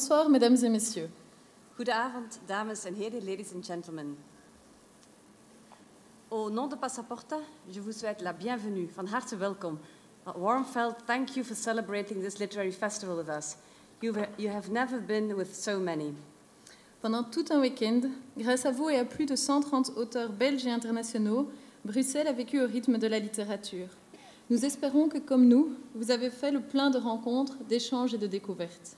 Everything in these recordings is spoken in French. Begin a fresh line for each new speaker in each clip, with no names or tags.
Bonsoir, mesdames et messieurs.
Goedenavond, dames en heren, ladies and gentlemen. Au nom de Passaporta, je vous souhaite la bienvenue, van harte welkom. A warm felt thank you for celebrating this literary festival with us. You have never been with so many.
Pendant tout un week-end, grâce à vous et à plus de 130 auteurs belges et internationaux, Bruxelles a vécu au rythme de la littérature. Nous espérons que, comme nous, vous avez fait le plein de rencontres, d'échanges et de découvertes.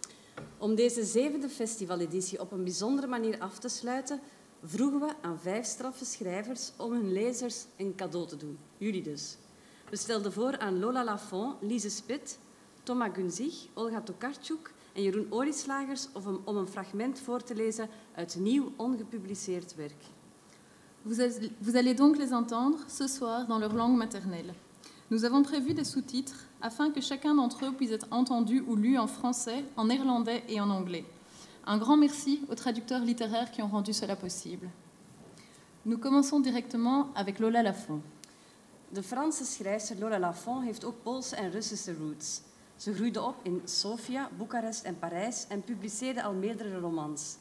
Om deze 7e festivaleditie op een bijzondere manier af te sluiten, vroegen we aan 5 straffe schrijvers om hun lezers een cadeau te doen. Jullie dus. We stelden voor aan Lola Lafont, Lise Spit, Thomas Gunzig, Olga Tokarczuk en Jeroen Olieslagers om een fragment voor te lezen uit nieuw ongepubliceerd werk.
Vous allez donc les entendre ce soir dans leur langue maternelle. Nous avons prévu des sous-titres afin que chacun d'entre eux puisse être entendu ou lu en français, en néerlandais et en anglais. Un grand merci aux traducteurs littéraires qui ont rendu cela possible. Nous commençons directement avec Lola Lafont.
De Franse schrijfster Lola Lafont heeft ook Poolse en Russische roots. Ze groeide op in Sofia, Boekarest en Parijs en publiceerde al meerdere romans.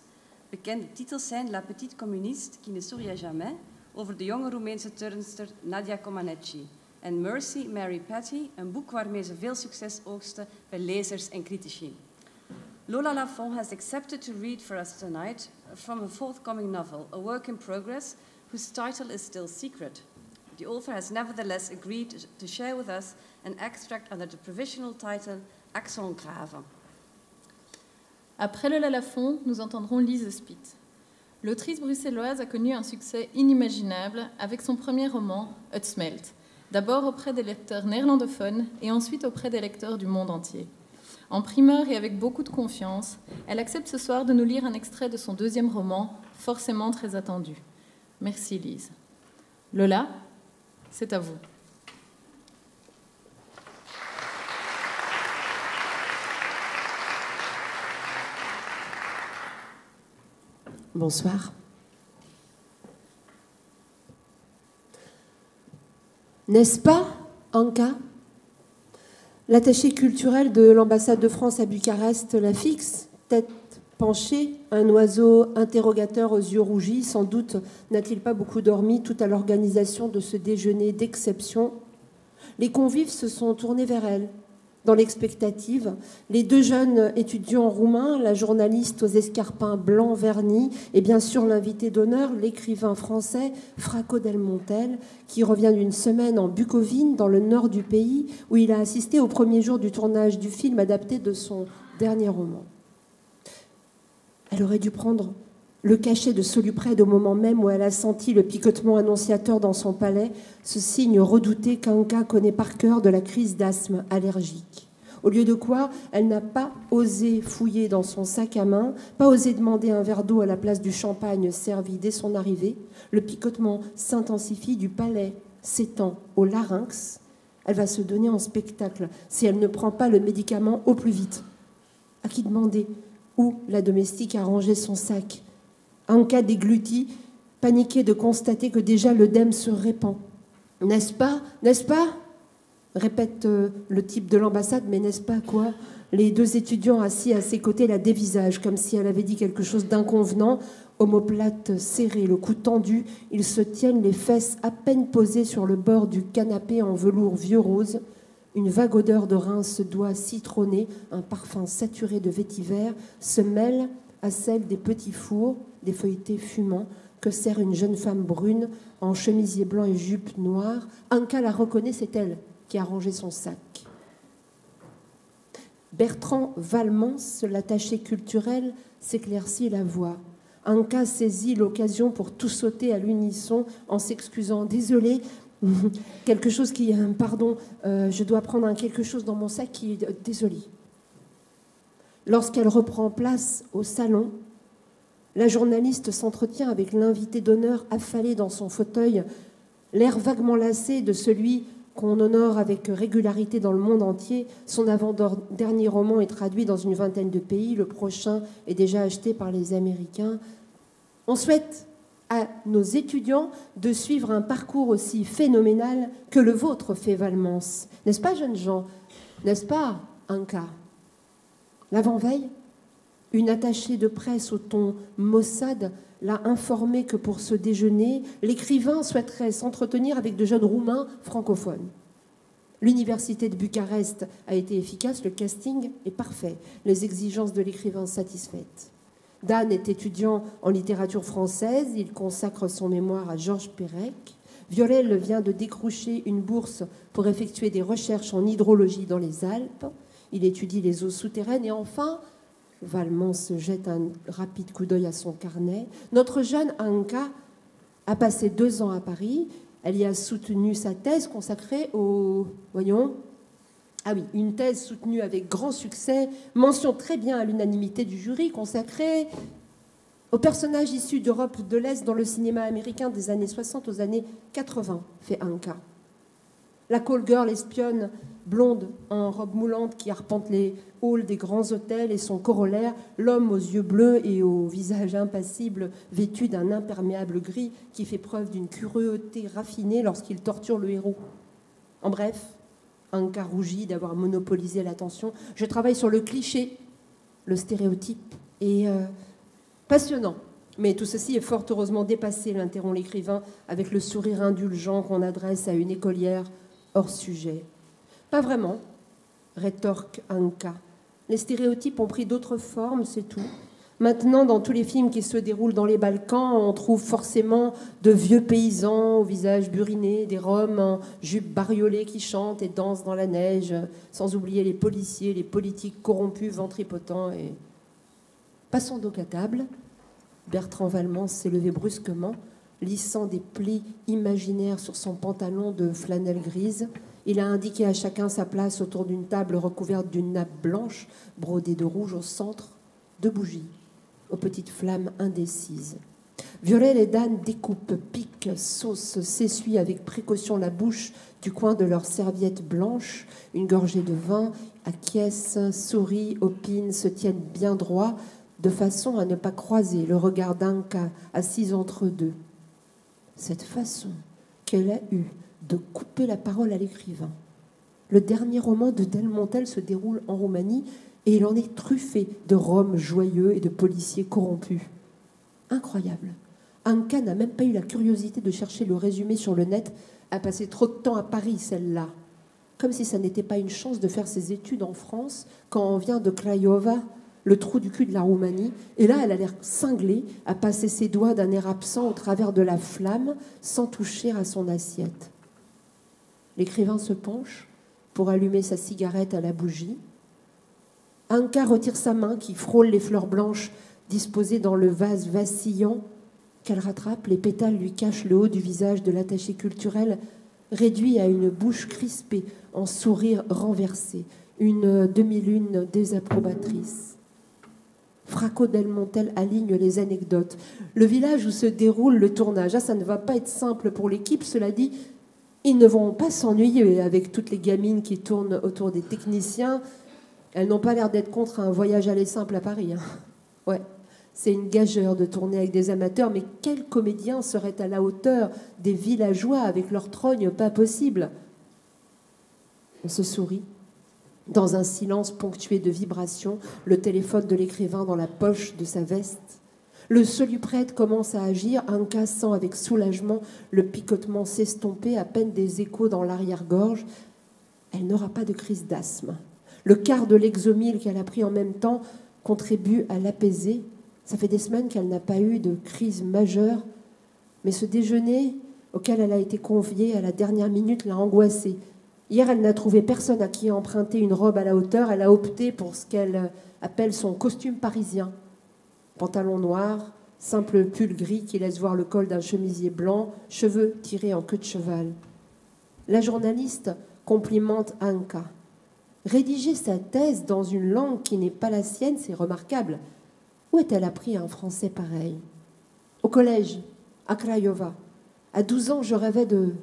Bekende titels zijn La Petite Communiste, qui ne sourit jamais, over de jonge Roemeense turnster Nadia Comaneci, en Mercy, Mary Patty, een boek waarmee ze veel succes oogste bij lezers en critici. Lola Lafont has accepted to read for us tonight from a forthcoming novel, a work in progress, whose title is still secret. The author has nevertheless agreed to share with us an extract under the provisional title Axel Graven.
Après Lola Lafont, nous entendrons Lise Spit. L'autrice bruxelloise a connu un succès inimaginable avec son premier roman, Het Smelt, d'abord auprès des lecteurs néerlandophones et ensuite auprès des lecteurs du monde entier. En primeur et avec beaucoup de confiance, elle accepte ce soir de nous lire un extrait de son deuxième roman, forcément très attendu. Merci Lise. Lola, c'est à vous.
Bonsoir. N'est-ce pas, Anka? L'attaché culturel de l'ambassade de France à Bucarest la fixe, tête penchée, un oiseau interrogateur aux yeux rougis. Sans doute n'a-t-il pas beaucoup dormi tout à l'organisation de ce déjeuner d'exception. Les convives se sont tournés vers elle. Dans l'expectative, les 2 jeunes étudiants roumains, la journaliste aux escarpins blancs vernis et bien sûr l'invité d'honneur, l'écrivain français Franco Del Montel, qui revient d'une semaine en Bucovine, dans le nord du pays, où il a assisté au premier jour du tournage du film adapté de son dernier roman. Elle aurait dû prendre le cachet de Soluprède au moment même où elle a senti le picotement annonciateur dans son palais, ce signe redouté qu'Anka connaît par cœur de la crise d'asthme allergique. Au lieu de quoi, elle n'a pas osé fouiller dans son sac à main, pas osé demander un verre d'eau à la place du champagne servi dès son arrivée. Le picotement s'intensifie, du palais s'étend au larynx. Elle va se donner en spectacle si elle ne prend pas le médicament au plus vite. À qui demander? Où la domestique a rangé son sac? Anka déglutit, paniquée de constater que déjà l'œdème se répand. « N'est-ce pas? N'est-ce pas ?» répète le type de l'ambassade, mais n'est-ce pas quoi? Les 2 étudiants assis à ses côtés la dévisagent, comme si elle avait dit quelque chose d'inconvenant. Omoplate serrée, le cou tendu, ils se tiennent les fesses à peine posées sur le bord du canapé en velours vieux rose. Une vague odeur de rince doit citronner, un parfum saturé de vétiver se mêle à celle des petits fours, des feuilletés fumants que sert une jeune femme brune en chemisier blanc et jupe noire. Anka la reconnaît, c'est elle qui a rangé son sac. Bertrand Valmans, l'attaché culturel, s'éclaircit la voix. Anka saisit l'occasion pour tout sauter à l'unisson en s'excusant. « Désolée, quelque chose qui... pardon, je dois prendre quelque chose dans mon sac qui... désolée. » Lorsqu'elle reprend place au salon, la journaliste s'entretient avec l'invité d'honneur affalé dans son fauteuil, l'air vaguement lassé de celui qu'on honore avec régularité dans le monde entier. Son avant-dernier roman est traduit dans une 20aine de pays, le prochain est déjà acheté par les Américains. On souhaite à nos étudiants de suivre un parcours aussi phénoménal que le vôtre fait Valmans. N'est-ce pas, jeunes gens? N'est-ce pas, Anka? L'avant-veille, Une attachée de presse au ton maussade l'a informé que pour ce déjeuner, l'écrivain souhaiterait s'entretenir avec de jeunes Roumains francophones. L'université de Bucarest a été efficace, le casting est parfait, les exigences de l'écrivain satisfaites. Dan est étudiant en littérature française, il consacre son mémoire à Georges Perec. Violel vient de décrocher une bourse pour effectuer des recherches en hydrologie dans les Alpes. Il étudie les eaux souterraines et enfin, Valmont se jette un rapide coup d'œil à son carnet. Notre jeune Anka a passé 2 ans à Paris. Elle y a soutenu sa thèse consacrée au... Voyons. Ah oui, une thèse soutenue avec grand succès, mention très bien à l'unanimité du jury, consacrée aux personnages issus d'Europe de l'Est dans le cinéma américain des années 60 aux années 80, fait Anka. La call girl espionne blonde en robe moulante qui arpente les halls des grands hôtels et son corollaire, l'homme aux yeux bleus et au visage impassible vêtu d'un imperméable gris qui fait preuve d'une cruauté raffinée lorsqu'il torture le héros. En bref, Anka rougit d'avoir monopolisé l'attention. Je travaille sur le cliché, le stéréotype, et passionnant. Mais tout ceci est fort heureusement dépassé, l'interrompt l'écrivain, avec le sourire indulgent qu'on adresse à une écolière hors sujet. Pas vraiment, rétorque Anka. Les stéréotypes ont pris d'autres formes, c'est tout. Maintenant, dans tous les films qui se déroulent dans les Balkans, on trouve forcément de vieux paysans au visage buriné, des Roms en jupe bariolée qui chantent et dansent dans la neige, sans oublier les policiers, les politiques corrompus, ventripotents. Et... Passons donc à table. Bertrand Valmont s'est levé brusquement, lissant des plis imaginaires sur son pantalon de flanelle grise. Il a indiqué à chacun sa place autour d'une table recouverte d'une nappe blanche, brodée de rouge au centre, 2 bougies, aux petites flammes indécises. Violel et Dan découpent, piquent, saucent, s'essuient avec précaution la bouche du coin de leur serviette blanche, une gorgée de vin, acquiescent, sourient, opinent, se tiennent bien droit, de façon à ne pas croiser le regard d'Anka assise entre eux deux. Cette façon qu'elle a eue de couper la parole à l'écrivain. Le dernier roman de Delmontel se déroule en Roumanie et il en est truffé de Roms joyeux et de policiers corrompus. Incroyable. Anka n'a même pas eu la curiosité de chercher le résumé sur le net, a passé trop de temps à Paris, celle-là. Comme si ça n'était pas une chance de faire ses études en France quand on vient de Craiova, le trou du cul de la Roumanie. Et là, elle a l'air cinglée à passer ses doigts d'un air absent au travers de la flamme sans toucher à son assiette. L'écrivain se penche pour allumer sa cigarette à la bougie. Anka retire sa main qui frôle les fleurs blanches disposées dans le vase vacillant qu'elle rattrape. Les pétales lui cachent le haut du visage de l'attaché culturel, réduit à une bouche crispée en sourire renversé, une demi-lune désapprobatrice. Fracot Delmontel aligne les anecdotes. Le village où se déroule le tournage, ça ne va pas être simple pour l'équipe, cela dit, ils ne vont pas s'ennuyer avec toutes les gamines qui tournent autour des techniciens. Elles n'ont pas l'air d'être contre un voyage aller simple à Paris. Ouais, c'est une gageure de tourner avec des amateurs, mais quel comédien serait à la hauteur des villageois avec leur trogne pas possible? On se sourit. Dans un silence ponctué de vibrations, le téléphone de l'écrivain dans la poche de sa veste. Le soluprêtre commence à agir, Anka sent avec soulagement le picotement s'estomper, à peine des échos dans l'arrière-gorge. Elle n'aura pas de crise d'asthme. Le quart de l'exomil qu'elle a pris en même temps contribue à l'apaiser. Ça fait des semaines qu'elle n'a pas eu de crise majeure, mais ce déjeuner auquel elle a été conviée à la dernière minute l'a angoissée. Hier, elle n'a trouvé personne à qui emprunter une robe à la hauteur. Elle a opté pour ce qu'elle appelle son costume parisien. Pantalon noir, simple pull gris qui laisse voir le col d'un chemisier blanc, cheveux tirés en queue de cheval. La journaliste complimente Anka. Rédiger sa thèse dans une langue qui n'est pas la sienne, c'est remarquable. Où a-t-elle appris un français pareil? Au collège, à Craiova. À 12 ans, je rêvais de...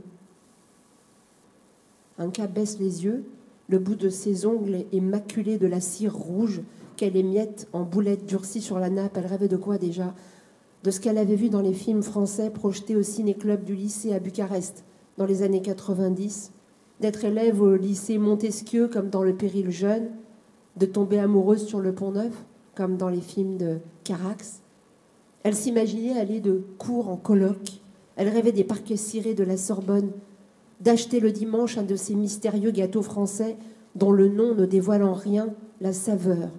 Anka baisse les yeux, le bout de ses ongles est maculé de la cire rouge qu'elle émiette en boulettes durcies sur la nappe. Elle rêvait de quoi déjà? De ce qu'elle avait vu dans les films français projetés au ciné-club du lycée à Bucarest dans les années 90, d'être élève au lycée Montesquieu comme dans Le Péril jeune, de tomber amoureuse sur le Pont-Neuf comme dans les films de Carax. Elle s'imaginait aller de cours en colloque. Elle rêvait des parquets cirés de la Sorbonne, d'acheter le dimanche un de ces mystérieux gâteaux français dont le nom ne dévoile en rien la saveur.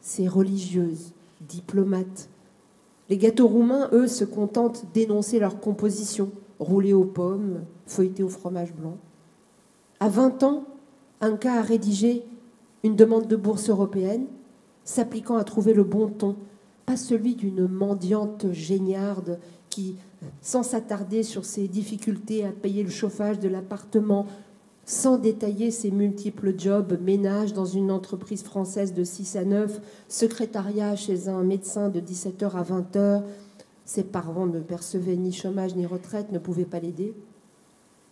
Ces religieuses, diplomates. Les gâteaux roumains, eux, se contentent d'énoncer leur composition, roulés aux pommes, feuilletés au fromage blanc. À 20 ans, Anka a rédigé une demande de bourse européenne, s'appliquant à trouver le bon ton, pas celui d'une mendiante géniarde qui, sans s'attarder sur ses difficultés à payer le chauffage de l'appartement, sans détailler ses multiples jobs, ménage dans une entreprise française de 6 à 9, secrétariat chez un médecin de 17h à 20h, ses parents ne percevaient ni chômage ni retraite, ne pouvaient pas l'aider.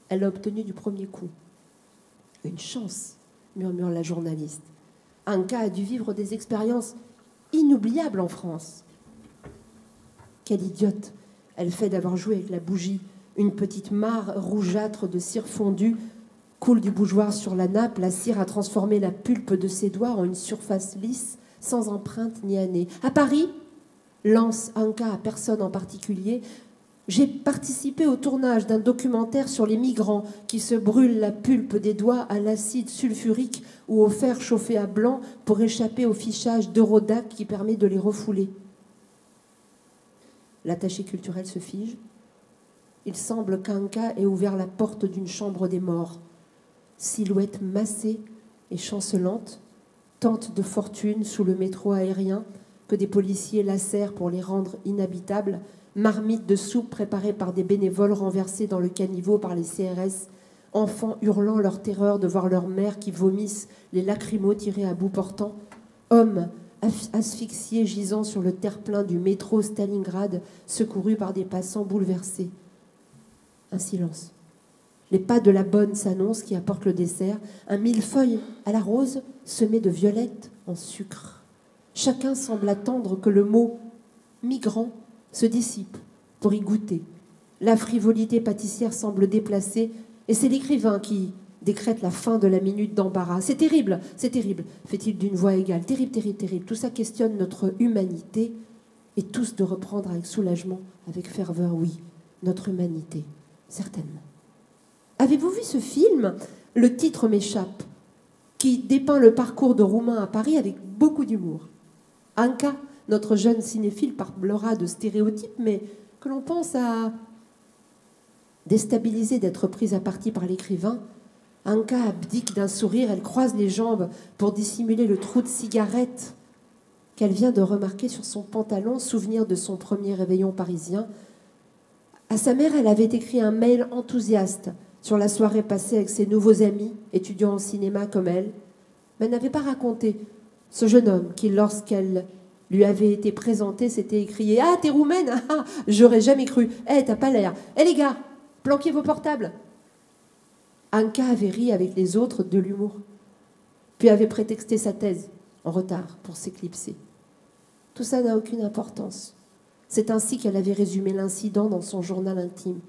Elle l'a obtenu du premier coup. Une chance, murmure la journaliste. Anka a dû vivre des expériences inoubliables en France. Quelle idiote elle fait d'avoir joué avec la bougie. Une petite mare rougeâtre de cire fondue coule du bougeoir sur la nappe. La cire a transformé la pulpe de ses doigts en une surface lisse, sans empreinte ni année. À Paris, lance Anka à personne en particulier, j'ai participé au tournage d'un documentaire sur les migrants qui se brûlent la pulpe des doigts à l'acide sulfurique ou au fer chauffé à blanc pour échapper au fichage d'Eurodac qui permet de les refouler. L'attaché culturel se fige. Il semble qu'Anka ait ouvert la porte d'une chambre des morts. Silhouette massée et chancelante, tente de fortune sous le métro aérien que des policiers lacèrent pour les rendre inhabitables, marmites de soupe préparées par des bénévoles renversés dans le caniveau par les CRS, enfants hurlant leur terreur de voir leur mère qui vomissent les lacrymos tirés à bout portant, hommes asphyxiés gisant sur le terre-plein du métro Stalingrad, secourus par des passants bouleversés. Un silence. Les pas de la bonne s'annoncent qui apporte le dessert, un millefeuille à la rose semé de violettes en sucre. Chacun semble attendre que le mot « migrant » se dissipe pour y goûter. La frivolité pâtissière semble déplacée et c'est l'écrivain qui décrète la fin de la minute d'embarras. C'est terrible, fait-il d'une voix égale. Terrible, terrible, terrible. Tout ça questionne notre humanité et tous de reprendre avec soulagement, avec ferveur, oui, notre humanité, certainement. Avez-vous vu ce film ? Le titre m'échappe, qui dépeint le parcours de Roumain à Paris avec beaucoup d'humour. Anka, notre jeune cinéphile, parlera de stéréotypes, mais que l'on pense à déstabiliser d'être prise à partie par l'écrivain. Anka abdique d'un sourire, elle croise les jambes pour dissimuler le trou de cigarette qu'elle vient de remarquer sur son pantalon, souvenir de son premier réveillon parisien. À sa mère, elle avait écrit un mail enthousiaste sur la soirée passée avec ses nouveaux amis, étudiants en cinéma comme elle, mais elle n'avait pas raconté ce jeune homme qui, lorsqu'elle lui avait été présenté, s'était écrié « Ah, t'es roumaine ? Ah, j'aurais jamais cru. Eh, t'as pas l'air. Eh, les gars, planquez vos portables !» Anka avait ri avec les autres de l'humour, puis avait prétexté sa thèse en retard pour s'éclipser. Tout ça n'a aucune importance. C'est ainsi qu'elle avait résumé l'incident dans son journal intime.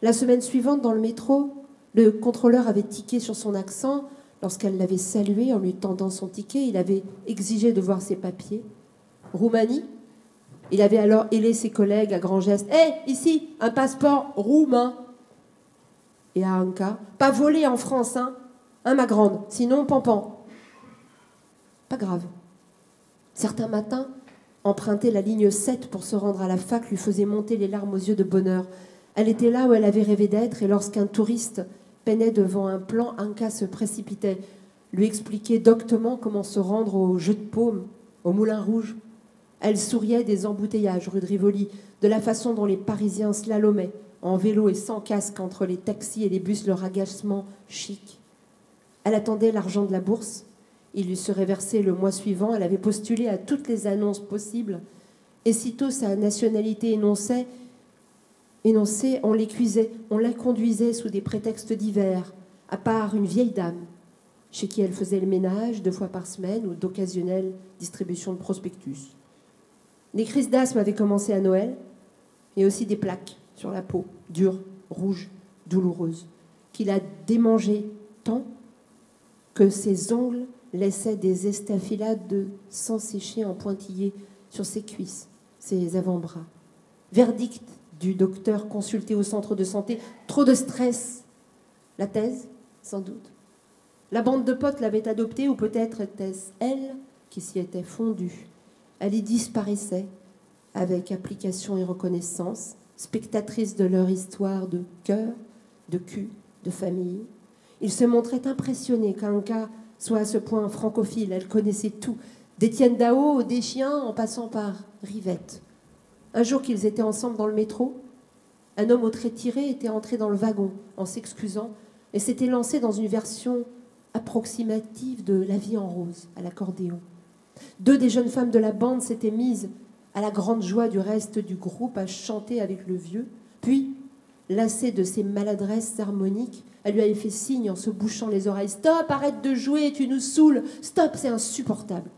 La semaine suivante, dans le métro, le contrôleur avait tiqué sur son accent. Lorsqu'elle l'avait salué en lui tendant son ticket, il avait exigé de voir ses papiers. Roumanie ? Il avait alors hélé ses collègues à grands gestes. « Hé, ici, un passeport roumain !» Et à Anka, « Pas volé en France, hein, ma grande, sinon pampan. » Pas grave. Certains matins, emprunter la ligne 7 pour se rendre à la fac lui faisait monter les larmes aux yeux de bonheur. Elle était là où elle avait rêvé d'être, et lorsqu'un touriste peinait devant un plan, Anka se précipitait, lui expliquait doctement comment se rendre au jeu de paume, au Moulin Rouge. Elle souriait des embouteillages rue de Rivoli, de la façon dont les Parisiens slalomaient, en vélo et sans casque entre les taxis et les bus, leur agacement chic. Elle attendait l'argent de la bourse. Il lui serait versé le mois suivant. Elle avait postulé à toutes les annonces possibles. Et sitôt sa nationalité énoncée, on l'écuisait, on la conduisait sous des prétextes divers, à part une vieille dame, chez qui elle faisait le ménage 2 fois par semaine ou d'occasionnelles distributions de prospectus. Les crises d'asthme avaient commencé à Noël, et aussi des plaques sur la peau, dures, rouges, douloureuses, qu'il a démangé tant que ses ongles laissait des estafilades de sang séché en pointillés sur ses cuisses, ses avant-bras. Verdict du docteur consulté au centre de santé, trop de stress. La thèse, sans doute. La bande de potes l'avait adoptée, ou peut-être était-ce elle qui s'y était fondue. Elle y disparaissait, avec application et reconnaissance, spectatrice de leur histoire de cœur, de cul, de famille. Il se montrait impressionné qu'Anka soit à ce point francophile. Elle connaissait tout, d'Étienne Dao aux Deschiens en passant par Rivette. Un jour qu'ils étaient ensemble dans le métro, un homme au trait tiré était entré dans le wagon en s'excusant et s'était lancé dans une version approximative de La vie en rose à l'accordéon. 2 des jeunes femmes de la bande s'étaient mises, à la grande joie du reste du groupe, à chanter avec le vieux. Puis, lassée de ses maladresses harmoniques, elle lui avait fait signe en se bouchant les oreilles. « Stop, arrête de jouer, tu nous saoules. Stop, c'est insupportable. »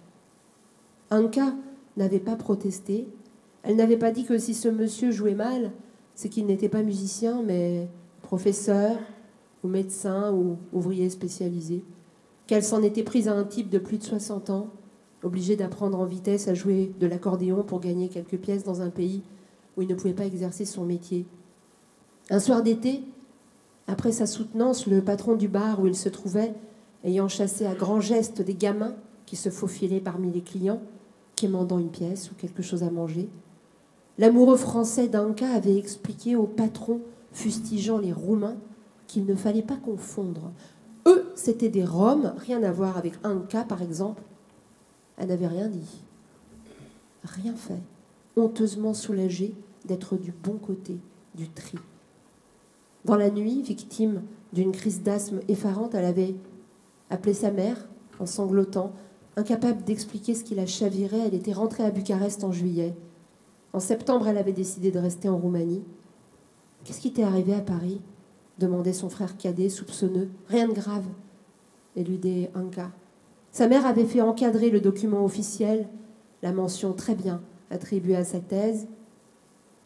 Anka n'avait pas protesté. Elle n'avait pas dit que si ce monsieur jouait mal, c'est qu'il n'était pas musicien, mais professeur ou médecin ou ouvrier spécialisé. Qu'elle s'en était prise à un type de plus de 60 ans, obligé d'apprendre en vitesse à jouer de l'accordéon pour gagner quelques pièces dans un pays où il ne pouvait pas exercer son métier. Un soir d'été, après sa soutenance, le patron du bar où il se trouvait, ayant chassé à grands gestes des gamins qui se faufilaient parmi les clients, quémandant une pièce ou quelque chose à manger, l'amoureux français d'Anka avait expliqué au patron fustigeant les Roumains qu'il ne fallait pas confondre. Eux, c'étaient des Roms, rien à voir avec Anka, par exemple. Elle n'avait rien dit, rien fait, honteusement soulagée d'être du bon côté du tri. Dans la nuit, victime d'une crise d'asthme effarante, elle avait appelé sa mère en sanglotant, incapable d'expliquer ce qui la chavirait. Elle était rentrée à Bucarest en juillet. En septembre, elle avait décidé de rester en Roumanie. « Qu'est-ce qui t'est arrivé à Paris ?» demandait son frère cadet, soupçonneux. « Rien de grave », éludait Anka. Sa mère avait fait encadrer le document officiel, la mention très bien attribuée à sa thèse.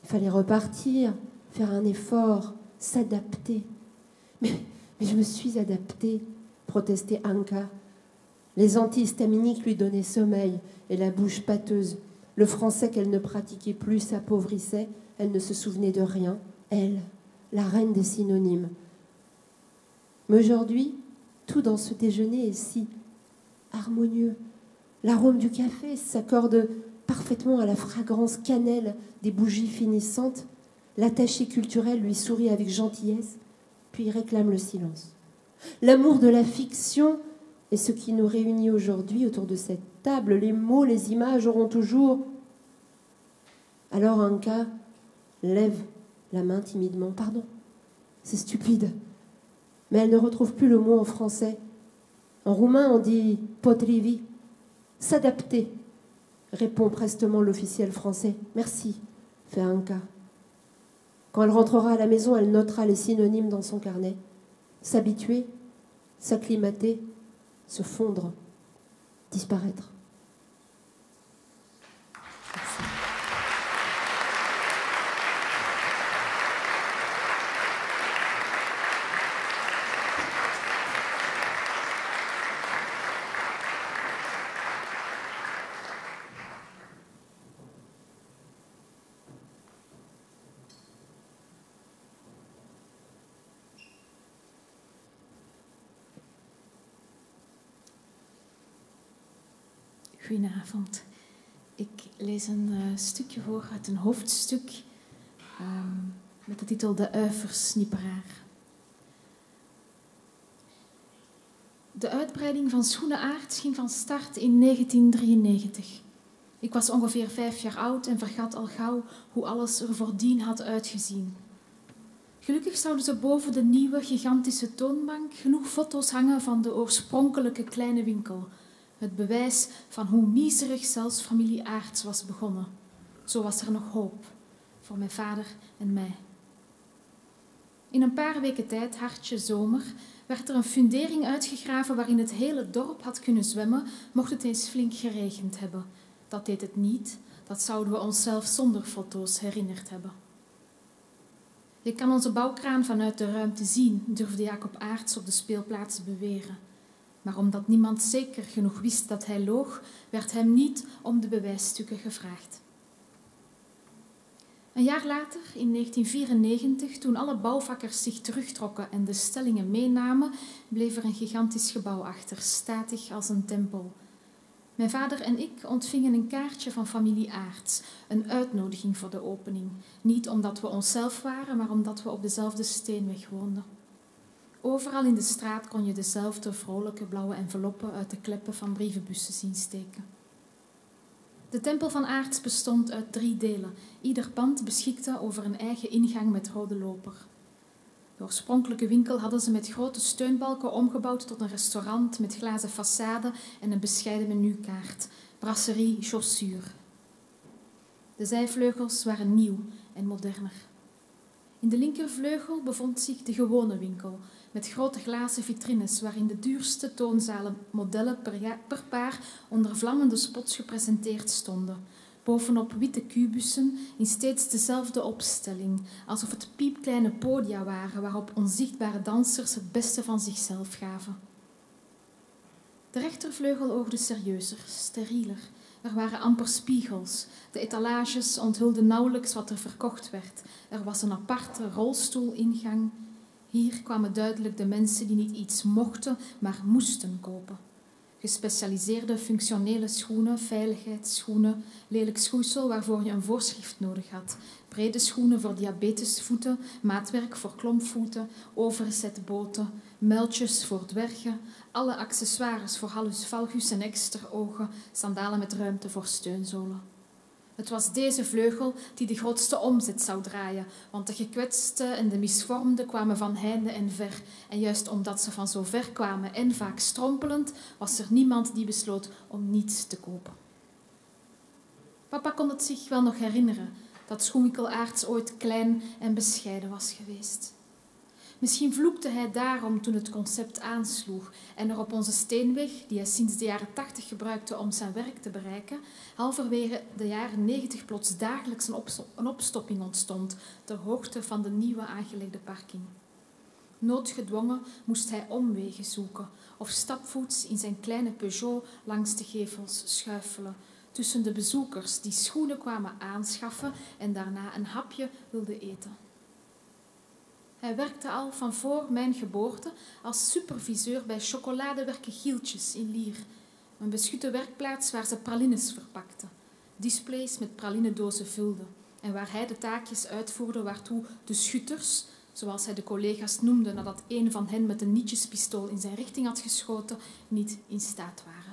Il fallait repartir, faire un effort, s'adapter. Mais je me suis adaptée, protestait Anka. Les antihistaminiques lui donnaient sommeil et la bouche pâteuse. Le français qu'elle ne pratiquait plus s'appauvrissait. Elle ne se souvenait de rien. Elle, la reine des synonymes. Mais aujourd'hui, tout dans ce déjeuner est si harmonieux. L'arôme du café s'accorde parfaitement à la fragrance cannelle des bougies finissantes. L'attaché culturel lui sourit avec gentillesse, puis réclame le silence. L'amour de la fiction est ce qui nous réunit aujourd'hui autour de cette table. Les mots, les images auront toujours... Alors Anka lève la main timidement. Pardon, c'est stupide. Mais elle ne retrouve plus le mot en français. En roumain, on dit « potrivi », s'adapter, répond prestement l'officiel français. « Merci », fait Anka. Quand elle rentrera à la maison, elle notera les synonymes dans son carnet. S'habituer, s'acclimater, se fondre, disparaître. Merci.
Goedenavond. Ik lees een stukje voor uit een hoofdstuk met de titel De uiversnipperaar. De uitbreiding van Schoenenaard ging van start in 1993. Ik was ongeveer 5 jaar oud en vergat al gauw hoe alles er voordien had uitgezien. Gelukkig zouden ze boven de nieuwe gigantische toonbank genoeg foto's hangen van de oorspronkelijke kleine winkel. Het bewijs van hoe miserig zelfs familie Aerts was begonnen. Zo was er nog hoop voor mijn vader en mij. In een paar weken tijd, hartje zomer, werd er een fundering uitgegraven waarin het hele dorp had kunnen zwemmen, mocht het eens flink geregend hebben. Dat deed het niet, dat zouden we onszelf zonder foto's herinnerd hebben. Je kan onze bouwkraan vanuit de ruimte zien, durfde Jacob Aerts op de speelplaats beweren. Maar omdat niemand zeker genoeg wist dat hij loog, werd hem niet om de bewijsstukken gevraagd. Een jaar later, in 1994, toen alle bouwvakkers zich terugtrokken en de stellingen meenamen, bleef er een gigantisch gebouw achter, statig als een tempel. Mijn vader en ik ontvingen een kaartje van familie Aerts, een uitnodiging voor de opening. Niet omdat we onszelf waren, maar omdat we op dezelfde steenweg woonden. Overal in de straat kon je dezelfde vrolijke blauwe enveloppen uit de kleppen van brievenbussen zien steken. De tempel van Aerts bestond uit 3 delen. Ieder pand beschikte over een eigen ingang met rode loper. De oorspronkelijke winkel hadden ze met grote steunbalken omgebouwd tot een restaurant met glazen façade en een bescheiden menukaart. Brasserie Chaussure. De zijvleugels waren nieuw en moderner. In de linkervleugel bevond zich de gewone winkel, met grote glazen vitrines waarin de duurste toonzalen modellen per paar onder vlammende spots gepresenteerd stonden. Bovenop witte kubussen in steeds dezelfde opstelling, alsof het piepkleine podia waren waarop onzichtbare dansers het beste van zichzelf gaven. De rechtervleugel oogde serieuzer, sterieler. Er waren amper spiegels. De etalages onthulden nauwelijks wat er verkocht werd. Er was een aparte rolstoelingang. Hier kwamen duidelijk de mensen die niet iets mochten, maar moesten kopen. Gespecialiseerde functionele schoenen, veiligheidsschoenen, lelijk schoeisel waarvoor je een voorschrift nodig had, brede schoenen voor diabetesvoeten, maatwerk voor klompvoeten, overzetboten, muiltjes voor dwergen, alle accessoires voor hallus valgus en eksterogen, sandalen met ruimte voor steunzolen. Het was deze vleugel die de grootste omzet zou draaien, want de gekwetsten en de misvormden kwamen van heinde en ver. En juist omdat ze van zo ver kwamen en vaak strompelend, was er niemand die besloot om niets te kopen. Papa kon het zich wel nog herinneren, dat schoenwinkel Aerts ooit klein en bescheiden was geweest. Misschien vloekte hij daarom toen het concept aansloeg en er op onze steenweg, die hij sinds de jaren 80 gebruikte om zijn werk te bereiken, halverwege de jaren 90 plots dagelijks een opstopping ontstond ter hoogte van de nieuwe aangelegde parking. Noodgedwongen moest hij omwegen zoeken of stapvoets in zijn kleine Peugeot langs de gevels schuifelen, tussen de bezoekers die schoenen kwamen aanschaffen en daarna een hapje wilden eten. Hij werkte al van voor mijn geboorte als superviseur bij Chocoladewerken Gieltjes in Lier, een beschutte werkplaats waar ze pralines verpakten, displays met pralinedozen vulden en waar hij de taakjes uitvoerde waartoe de schutters, zoals hij de collega's noemde nadat een van hen met een nietjespistool in zijn richting had geschoten, niet in staat waren.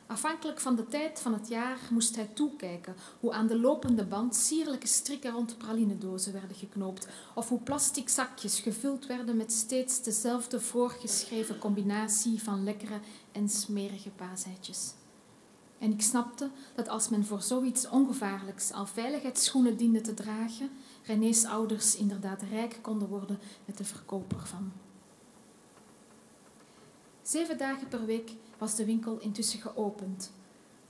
Afhankelijk van de tijd van het jaar moest hij toekijken hoe aan de lopende band sierlijke strikken rond pralinedozen werden geknoopt of hoe plastic zakjes gevuld werden met steeds dezelfde voorgeschreven combinatie van lekkere en smerige paaseitjes. En ik snapte dat als men voor zoiets ongevaarlijks al veiligheidsschoenen diende te dragen, René's ouders inderdaad rijk konden worden met de verkoop ervan. 7 dagen per week was de winkel intussen geopend.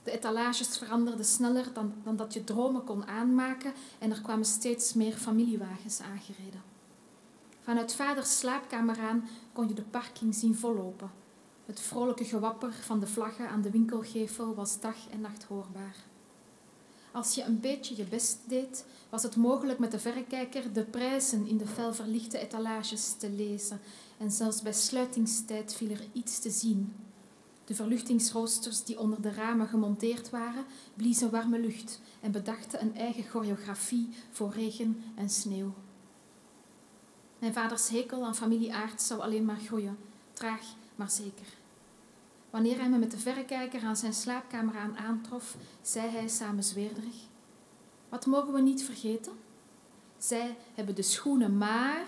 De etalages veranderden sneller dan dat je dromen kon aanmaken en er kwamen steeds meer familiewagens aangereden. Vanuit vaders slaapkamer aan kon je de parking zien vollopen. Het vrolijke gewapper van de vlaggen aan de winkelgevel was dag en nacht hoorbaar. Als je een beetje je best deed, was het mogelijk met de verrekijker de prijzen in de fel verlichte etalages te lezen en zelfs bij sluitingstijd viel er iets te zien. De verluchtingsroosters die onder de ramen gemonteerd waren, bliezen warme lucht en bedachten een eigen choreografie voor regen en sneeuw. Mijn vaders hekel aan familie Aerts zou alleen maar groeien, traag maar zeker. Wanneer hij me met de verrekijker aan zijn slaapkamer aantrof, zei hij samenzweerderig: "Wat mogen we niet vergeten? Zij hebben de schoenen, maar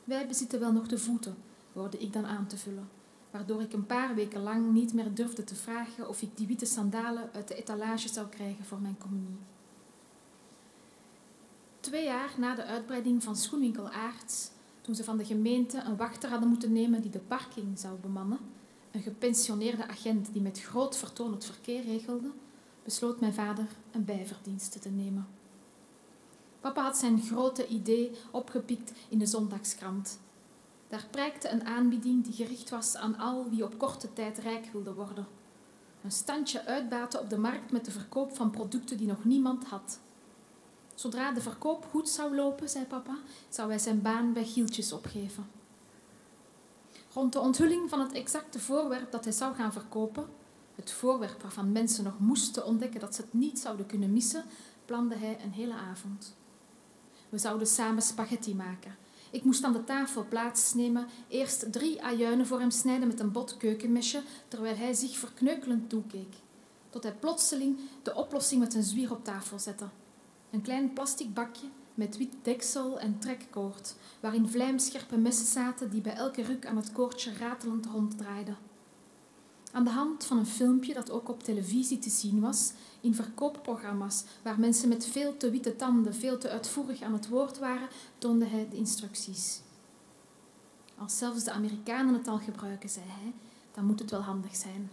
wij bezitten wel nog de voeten," hoorde ik dan aan te vullen, waardoor ik een paar weken lang niet meer durfde te vragen of ik die witte sandalen uit de etalage zou krijgen voor mijn communie. 2 jaar na de uitbreiding van schoenwinkel Aerts, toen ze van de gemeente een wachter hadden moeten nemen die de parking zou bemannen, een gepensioneerde agent die met groot vertoon het verkeer regelde, besloot mijn vader een bijverdienste te nemen. Papa had zijn grote idee opgepikt in de zondagskrant. Daar prijkte een aanbieding die gericht was aan al wie op korte tijd rijk wilde worden. Een standje uitbaten op de markt met de verkoop van producten die nog niemand had. Zodra de verkoop goed zou lopen, zei papa, zou hij zijn baan bij Gieltjes opgeven. Rond de onthulling van het exacte voorwerp dat hij zou gaan verkopen, het voorwerp waarvan mensen nog moesten ontdekken dat ze het niet zouden kunnen missen, plande hij een hele avond. We zouden samen spaghetti maken. Ik moest aan de tafel plaatsnemen, eerst 3 ajuinen voor hem snijden met een bot keukenmesje, terwijl hij zich verkneukelend toekeek, tot hij plotseling de oplossing met een zwier op tafel zette. Een klein plastic bakje met wit deksel en trekkoord, waarin vlijmscherpe messen zaten die bij elke ruk aan het koordje ratelend ronddraaiden. Aan de hand van een filmpje dat ook op televisie te zien was, in verkoopprogramma's waar mensen met veel te witte tanden veel te uitvoerig aan het woord waren, toonde hij de instructies. Als zelfs de Amerikanen het al gebruiken, zei hij, dan moet het wel handig zijn.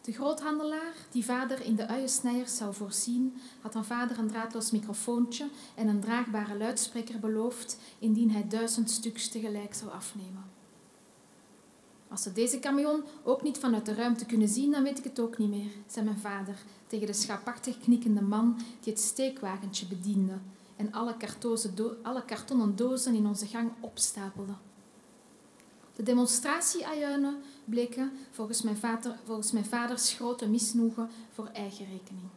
De groothandelaar, die vader in de uiensnijers zou voorzien, had aan vader een draadloos microfoontje en een draagbare luidspreker beloofd, indien hij 1000 stuks tegelijk zou afnemen. Als ze deze camion ook niet vanuit de ruimte kunnen zien, dan weet ik het ook niet meer, zei mijn vader tegen de schaapachtig knikkende man die het steekwagentje bediende en alle kartonnen dozen in onze gang opstapelde. De demonstratie-ajuinen bleken volgens mijn vaders grote misnoegen voor eigen rekening.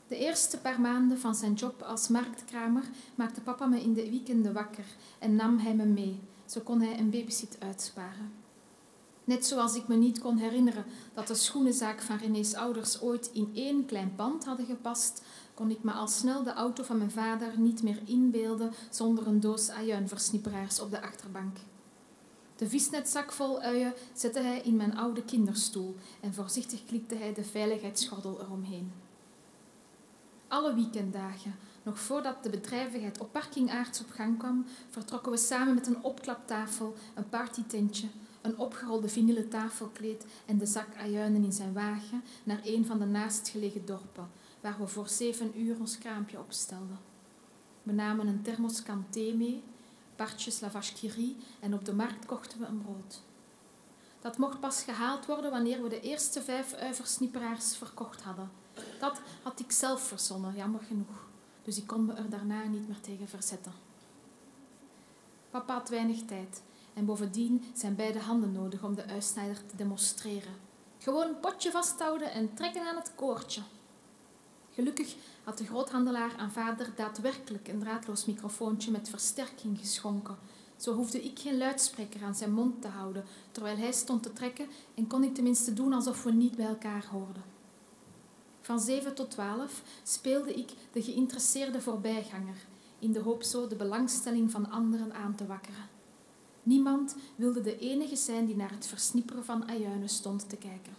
De eerste paar maanden van zijn job als marktkramer maakte papa me in de weekenden wakker en nam hij me mee. Zo kon hij een babysit uitsparen. Net zoals ik me niet kon herinneren dat de schoenenzaak van René's ouders ooit in 1 klein pand hadden gepast, kon ik me al snel de auto van mijn vader niet meer inbeelden zonder een doos ajuinversnipperaars op de achterbank. De visnetzak vol uien zette hij in mijn oude kinderstoel en voorzichtig klikte hij de veiligheidsgordel eromheen. Alle weekenddagen, nog voordat de bedrijvigheid op parkingaards op gang kwam, vertrokken we samen met een opklaptafel, een partytentje, een opgerolde vinylen tafelkleed en de zak ajuinen in zijn wagen naar een van de naastgelegen dorpen, waar we voor 7 uur ons kraampje opstelden. We namen een thermoskan thee mee, partjes lavage kiri en op de markt kochten we een brood. Dat mocht pas gehaald worden wanneer we de eerste 5 uiversnipperaars verkocht hadden. Dat had ik zelf verzonnen, jammer genoeg. Dus ik kon me er daarna niet meer tegen verzetten. Papa had weinig tijd en bovendien zijn beide handen nodig om de uitsnijder te demonstreren. Gewoon een potje vasthouden en trekken aan het koordje. Gelukkig had de groothandelaar aan vader daadwerkelijk een draadloos microfoontje met versterking geschonken. Zo hoefde ik geen luidspreker aan zijn mond te houden terwijl hij stond te trekken en kon ik tenminste doen alsof we niet bij elkaar hoorden. Van 7 tot 12 speelde ik de geïnteresseerde voorbijganger, in de hoop zo de belangstelling van anderen aan te wakkeren. Niemand wilde de enige zijn die naar het versnipperen van ajuinen stond te kijken.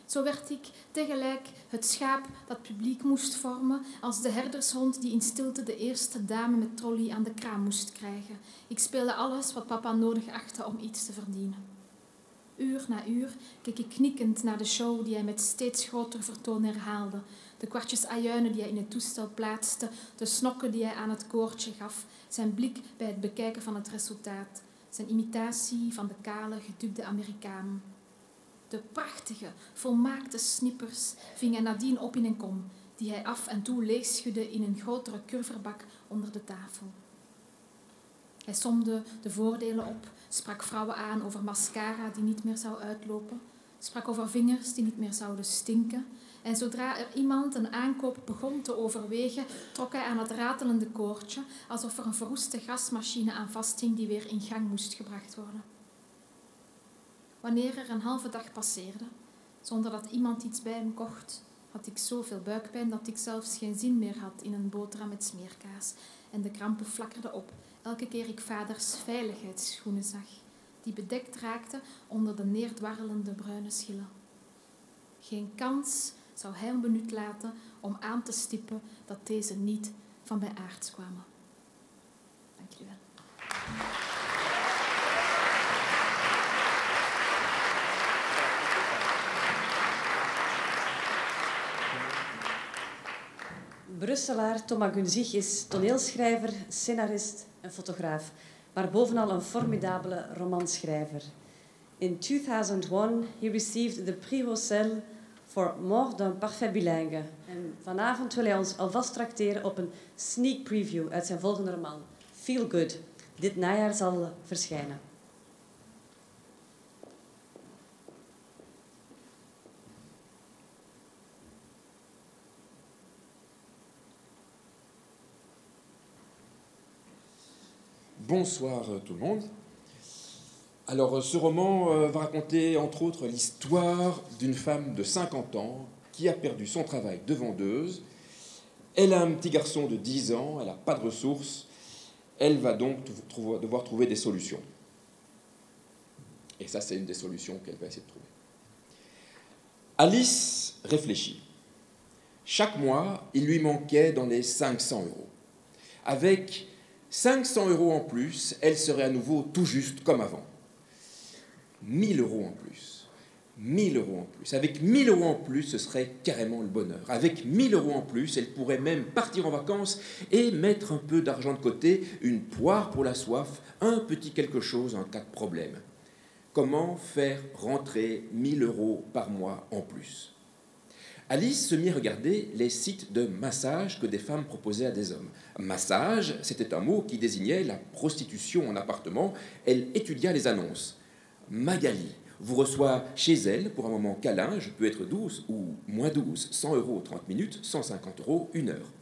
Zo werd ik tegelijk het schaap dat publiek moest vormen als de herdershond die in stilte de eerste dame met trolley aan de kraam moest krijgen. Ik speelde alles wat papa nodig achtte om iets te verdienen. Uur na uur keek ik knikkend naar de show die hij met steeds groter vertoon herhaalde. De kwartjes ajuinen die hij in het toestel plaatste, de snokken die hij aan het koordje gaf, zijn blik bij het bekijken van het resultaat, zijn imitatie van de kale, gedubde Amerikaan. De prachtige, volmaakte snippers ving hij nadien op in een kom, die hij af en toe leegschudde in een grotere curverbak onder de tafel. Hij somde de voordelen op, sprak vrouwen aan over mascara die niet meer zou uitlopen, sprak over vingers die niet meer zouden stinken. En zodra er iemand een aankoop begon te overwegen, trok hij aan het ratelende koordje, alsof er een verroeste gasmachine aan vasthing die weer in gang moest gebracht worden. Wanneer er een halve dag passeerde, zonder dat iemand iets bij hem kocht, had ik zoveel buikpijn dat ik zelfs geen zin meer had in een boterham met smeerkaas. En de krampen flakkerden op, elke keer ik vaders veiligheidsschoenen zag, die bedekt raakten onder de neerdwarrelende bruine schillen. Geen kans zou hij hem benut laten om aan te stippen dat deze niet van bij aards kwamen. Dank jullie wel.
Brusselaar Thomas Gunzig is toneelschrijver, scenarist en fotograaf, maar bovenal een formidabele romanschrijver. In 2001 he received the Prix Roselle for Mort d'un parfait bilingue. En vanavond wil hij ons alvast trakteren op een sneak preview uit zijn volgende roman, Feel Good. Dit najaar zal verschijnen.
Bonsoir tout le monde. Alors ce roman va raconter entre autres l'histoire d'une femme de 50 ans qui a perdu son travail de vendeuse. Elle a un petit garçon de 10 ans, elle n'a pas de ressources. Elle va donc devoir trouver des solutions. Et ça, c'est une des solutions qu'elle va essayer de trouver. Alice réfléchit. Chaque mois, il lui manquait dans les 500 €. Avec 500 € en plus, elle serait à nouveau tout juste comme avant. 1000 € en plus. 1000 € en plus. Avec 1000 € en plus, ce serait carrément le bonheur. Avec 1000 € en plus, elle pourrait même partir en vacances et mettre un peu d'argent de côté, une poire pour la soif, un petit quelque chose en cas de problème. Comment faire rentrer 1000 € par mois en plus? Alice se mit à regarder les sites de massage que des femmes proposaient à des hommes. Massage, c'était un mot qui désignait la prostitution en appartement. Elle étudia les annonces. Magali vous reçoit chez elle pour un moment câlin, je peux être 12 ou moins 12, 100 € 30 minutes, 150 € 1 heure.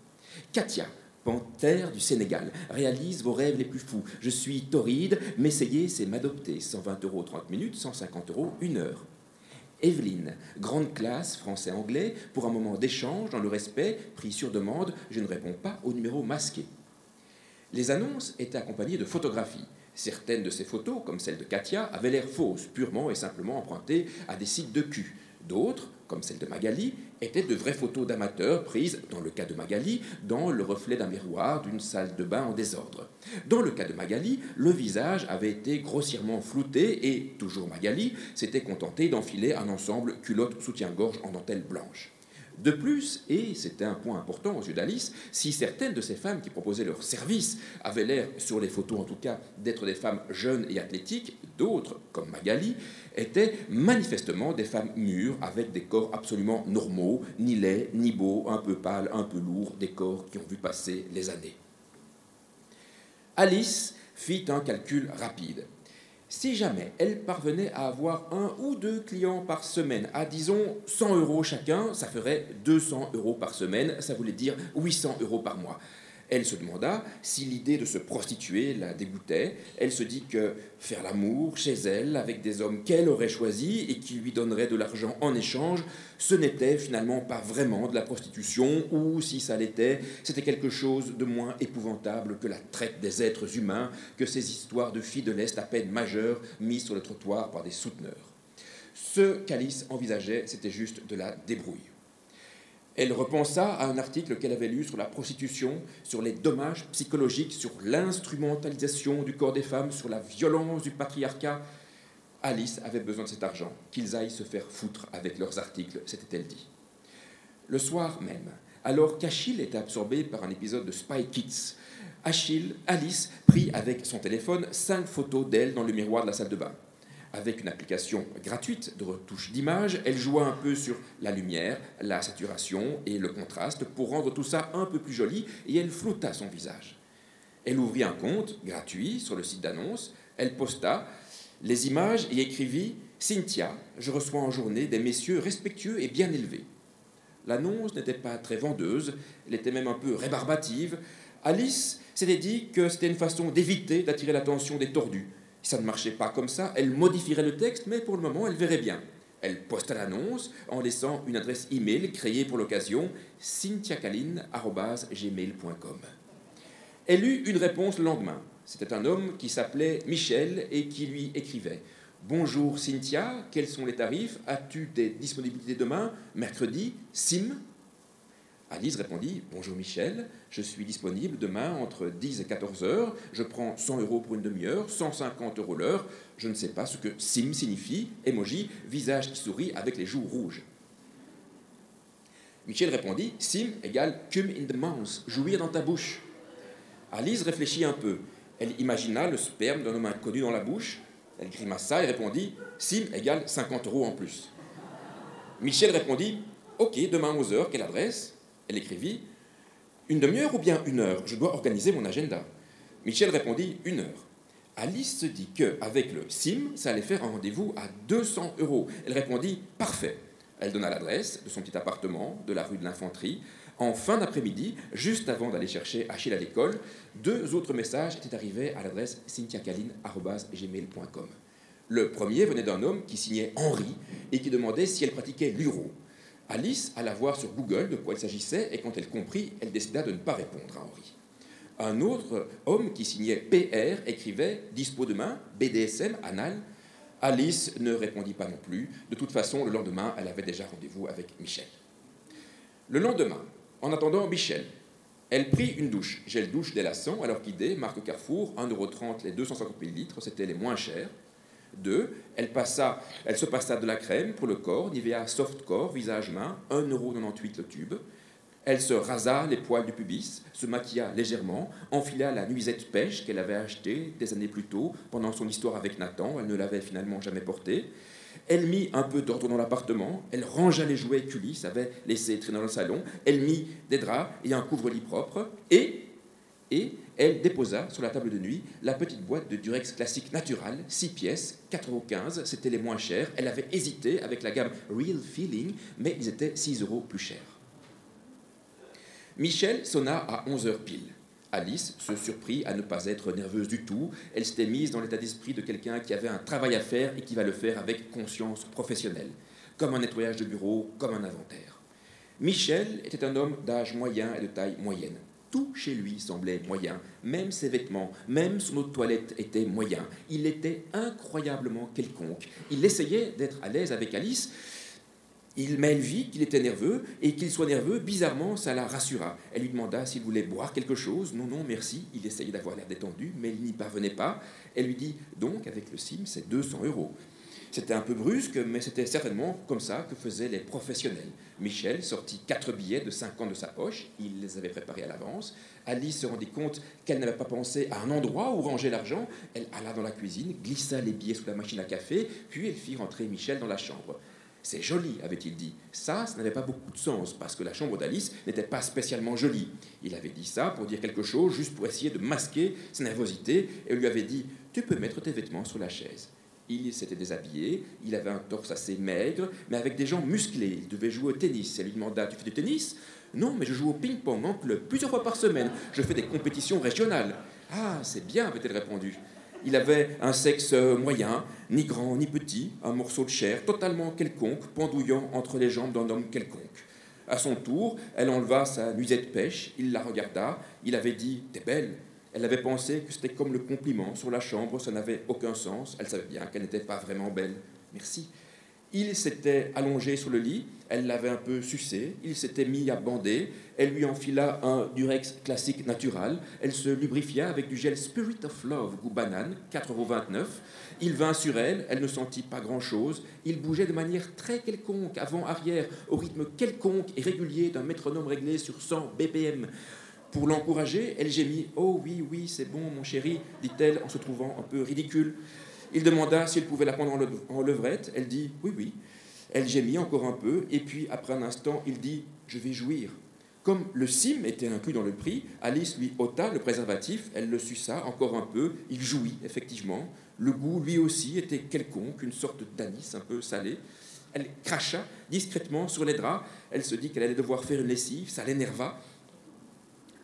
Katia, panthère du Sénégal, réalise vos rêves les plus fous. Je suis torride, m'essayer c'est m'adopter, 120 € 30 minutes, 150 € 1 heure. Evelyne, grande classe, français-anglais, pour un moment d'échange, dans le respect, pris sur demande, je ne réponds pas au numéro masqué. Les annonces étaient accompagnées de photographies. Certaines de ces photos, comme celle de Katia, avaient l'air fausses, purement et simplement empruntées à des sites de cul. D'autres, comme celle de Magali, étaient de vraies photos d'amateurs prises, dans le cas de Magali, dans le reflet d'un miroir d'une salle de bain en désordre. Dans le cas de Magali, le visage avait été grossièrement flouté et, toujours Magali, s'était contentée d'enfiler un ensemble culotte soutien-gorge en dentelle blanche. De plus, et c'était un point important aux yeux d'Alice, si certaines de ces femmes qui proposaient leur service avaient l'air, sur les photos en tout cas, d'être des femmes jeunes et athlétiques, d'autres, comme Magali, étaient manifestement des femmes mûres avec des corps absolument normaux, ni laids, ni beaux, un peu pâles, un peu lourds, des corps qui ont vu passer les années. Alice fit un calcul rapide. Si jamais elle parvenait à avoir 1 ou 2 clients par semaine, à disons 100 € chacun, ça ferait 200 € par semaine, ça voulait dire 800 € par mois. Elle se demanda si l'idée de se prostituer la dégoûtait. Elle se dit que faire l'amour chez elle avec des hommes qu'elle aurait choisis et qui lui donneraient de l'argent en échange, ce n'était finalement pas vraiment de la prostitution, ou si ça l'était, c'était quelque chose de moins épouvantable que la traite des êtres humains, que ces histoires de filles de l'Est à peine majeures mises sur le trottoir par des souteneurs. Ce qu'Alice envisageait, c'était juste de la débrouille. Elle repensa à un article qu'elle avait lu sur la prostitution, sur les dommages psychologiques, sur l'instrumentalisation du corps des femmes, sur la violence du patriarcat. Alice avait besoin de cet argent, qu'ils aillent se faire foutre avec leurs articles, s'était-elle dit. Le soir même, alors qu'Achille était absorbé par un épisode de Spy Kids, Alice prit avec son téléphone 5 photos d'elle dans le miroir de la salle de bain. Avec une application gratuite de retouche d'image, elle joua un peu sur la lumière, la saturation et le contraste pour rendre tout ça un peu plus joli, et elle flouta son visage. Elle ouvrit un compte gratuit sur le site d'annonce, elle posta les images et écrivit « Cynthia, je reçois en journée des messieurs respectueux et bien élevés ». L'annonce n'était pas très vendeuse, elle était même un peu rébarbative. Alice s'était dit que c'était une façon d'éviter d'attirer l'attention des tordus. Si ça ne marchait pas comme ça, elle modifierait le texte, mais pour le moment, elle verrait bien. Elle posta l'annonce en laissant une adresse e-mail créée pour l'occasion, cynthiacaline@gmail.com. Elle eut une réponse le lendemain. C'était un homme qui s'appelait Michel et qui lui écrivait « Bonjour Cynthia, quels sont les tarifs? As-tu des disponibilités demain, mercredi, Sim ?» Alice répondit « Bonjour Michel, je suis disponible demain entre 10 et 14 heures. Je prends 100 € pour une demi-heure, 150 € l'heure. Je ne sais pas ce que Sim signifie. Emoji, visage qui sourit avec les joues rouges. » Michel répondit, sim égale cum in the mouth, jouir dans ta bouche. Alice réfléchit un peu. Elle imagina le sperme d'un homme inconnu dans la bouche. Elle grimaça et répondit, sim égale 50 € en plus. Michel répondit, ok, demain 11h, quelle adresse? Elle écrivit, une demi-heure ou bien 1 heure? Je dois organiser mon agenda. Michel répondit, 1 heure. Alice se dit qu'avec le SIM, ça allait faire un rendez-vous à 200 €. Elle répondit, parfait. Elle donna l'adresse de son petit appartement de la rue de l'Infanterie. En fin d'après-midi, juste avant d'aller chercher Achille à l'école, 2 autres messages étaient arrivés à l'adresse cynthiacaline@gmail.com. Le premier venait d'un homme qui signait Henri et qui demandait si elle pratiquait l'uro. Alice alla voir sur Google de quoi il s'agissait et quand elle comprit, elle décida de ne pas répondre à Henri. Un autre homme qui signait PR écrivait « Dispo demain, BDSM, anal ». Alice ne répondit pas non plus. De toute façon, le lendemain, elle avait déjà rendez-vous avec Michel. Le lendemain, en attendant Michel, elle prit une douche. Gel douche délassant, alors qu'idée, marque Carrefour, 1,30 € les 250 ml, c'était les moins chers. 2. Elle se passa de la crème pour le corps, Nivea Soft Corps, visage-main, 1,98 € le tube. Elle se rasa les poils du pubis, se maquilla légèrement, enfila la nuisette pêche qu'elle avait achetée des années plus tôt pendant son histoire avec Nathan. Elle ne l'avait finalement jamais portée. Elle mit un peu d'ordre dans l'appartement. Elle rangea les jouets qu'Ulysse avait laissés traîner dans le salon. Elle mit des draps et un couvre-lit propre. Et elle déposa sur la table de nuit la petite boîte de Durex classique natural, 6 pièces, 4,15 €. C'était les moins chers. Elle avait hésité avec la gamme Real Feeling, mais ils étaient 6 € plus chers. Michel sonna à 11h pile. Alice se surprit à ne pas être nerveuse du tout. Elle s'était mise dans l'état d'esprit de quelqu'un qui avait un travail à faire et qui va le faire avec conscience professionnelle, comme un nettoyage de bureau, comme un inventaire. Michel était un homme d'âge moyen et de taille moyenne. Tout chez lui semblait moyen, même ses vêtements, même son eau de toilette était moyen. Il était incroyablement quelconque. Il essayait d'être à l'aise avec Alice. Mais elle vit qu'il était nerveux, et qu'il soit nerveux, bizarrement, ça la rassura. Elle lui demanda s'il voulait boire quelque chose. Non, non, merci. Il essayait d'avoir l'air détendu, mais il n'y parvenait pas. Elle lui dit, donc, avec le SIM, c'est 200 €. C'était un peu brusque, mais c'était certainement comme ça que faisaient les professionnels. Michel sortit 4 billets de 50 de sa poche. Il les avait préparés à l'avance. Alice se rendit compte qu'elle n'avait pas pensé à un endroit où ranger l'argent. Elle alla dans la cuisine, glissa les billets sous la machine à café, puis elle fit rentrer Michel dans la chambre. C'est joli, avait-il dit. Ça n'avait pas beaucoup de sens, parce que la chambre d'Alice n'était pas spécialement jolie. Il avait dit ça pour dire quelque chose, juste pour essayer de masquer sa nervosité, et lui avait dit « Tu peux mettre tes vêtements sur la chaise ». Il s'était déshabillé, il avait un torse assez maigre, mais avec des jambes musclées. Il devait jouer au tennis. Elle lui demanda « Tu fais du tennis ?»« Non, mais je joue au ping-pong en club, plusieurs fois par semaine. Je fais des compétitions régionales. »« Ah, c'est bien, avait-elle répondu. Il avait un sexe moyen, ni grand ni petit, un morceau de chair totalement quelconque, pendouillant entre les jambes d'un homme quelconque. À son tour, elle enleva sa nuisette pêche, il la regarda, il avait dit « T'es belle ». Elle avait pensé que c'était comme le compliment sur la chambre, ça n'avait aucun sens, elle savait bien qu'elle n'était pas vraiment belle. Merci. Il s'était allongé sur le lit, elle l'avait un peu sucé, il s'était mis à bander, elle lui enfila un Durex classique natural, elle se lubrifia avec du gel Spirit of Love goût banane, 4,29 €. Il vint sur elle, elle ne sentit pas grand-chose, il bougeait de manière très quelconque, avant-arrière, au rythme quelconque et régulier d'un métronome réglé sur 100 BPM. Pour l'encourager, elle gémit « Oh oui, oui, c'est bon, mon chéri », dit-elle en se trouvant un peu ridicule. Il demanda si elle pouvait la prendre en levrette. Elle dit « Oui, oui ». Elle gémit encore un peu, et puis, après un instant, il dit « Je vais jouir ». Comme le SIM était inclus dans le prix, Alice lui ôta le préservatif, elle le suça encore un peu, il jouit, effectivement. Le goût, lui aussi, était quelconque, une sorte d'anis un peu salé. Elle cracha discrètement sur les draps, elle se dit qu'elle allait devoir faire une lessive, ça l'énerva.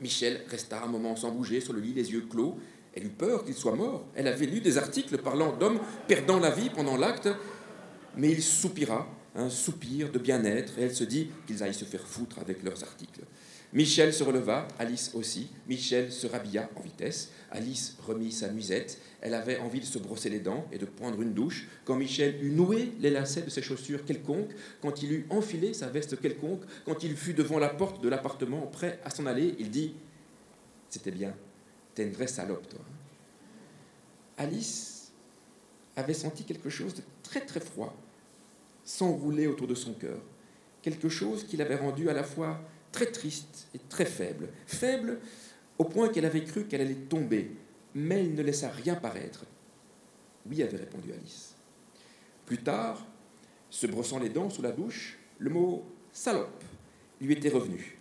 Michel resta un moment sans bouger sur le lit, les yeux clos. Elle eut peur qu'il soit mort. Elle avait lu des articles parlant d'hommes perdant la vie pendant l'acte, mais il soupira, un soupir de bien-être, et elle se dit qu'ils aillent se faire foutre avec leurs articles. Michel se releva, Alice aussi. Michel se rhabilla en vitesse. Alice remit sa nuisette. Elle avait envie de se brosser les dents et de prendre une douche. Quand Michel eut noué les lacets de ses chaussures quelconques, quand il eut enfilé sa veste quelconque, quand il fut devant la porte de l'appartement, prêt à s'en aller, il dit « C'était bien, t'es une vraie salope, toi. » Alice avait senti quelque chose de très très froid s'enrouler autour de son cœur. quelque chose qui l'avait rendue à la fois très triste et très faible. Faible au point qu'elle avait cru qu'elle allait tomber, mais elle ne laissa rien paraître. « Oui » avait répondu Alice. Plus tard, se brossant les dents sous la douche, le mot « salope » lui était revenu.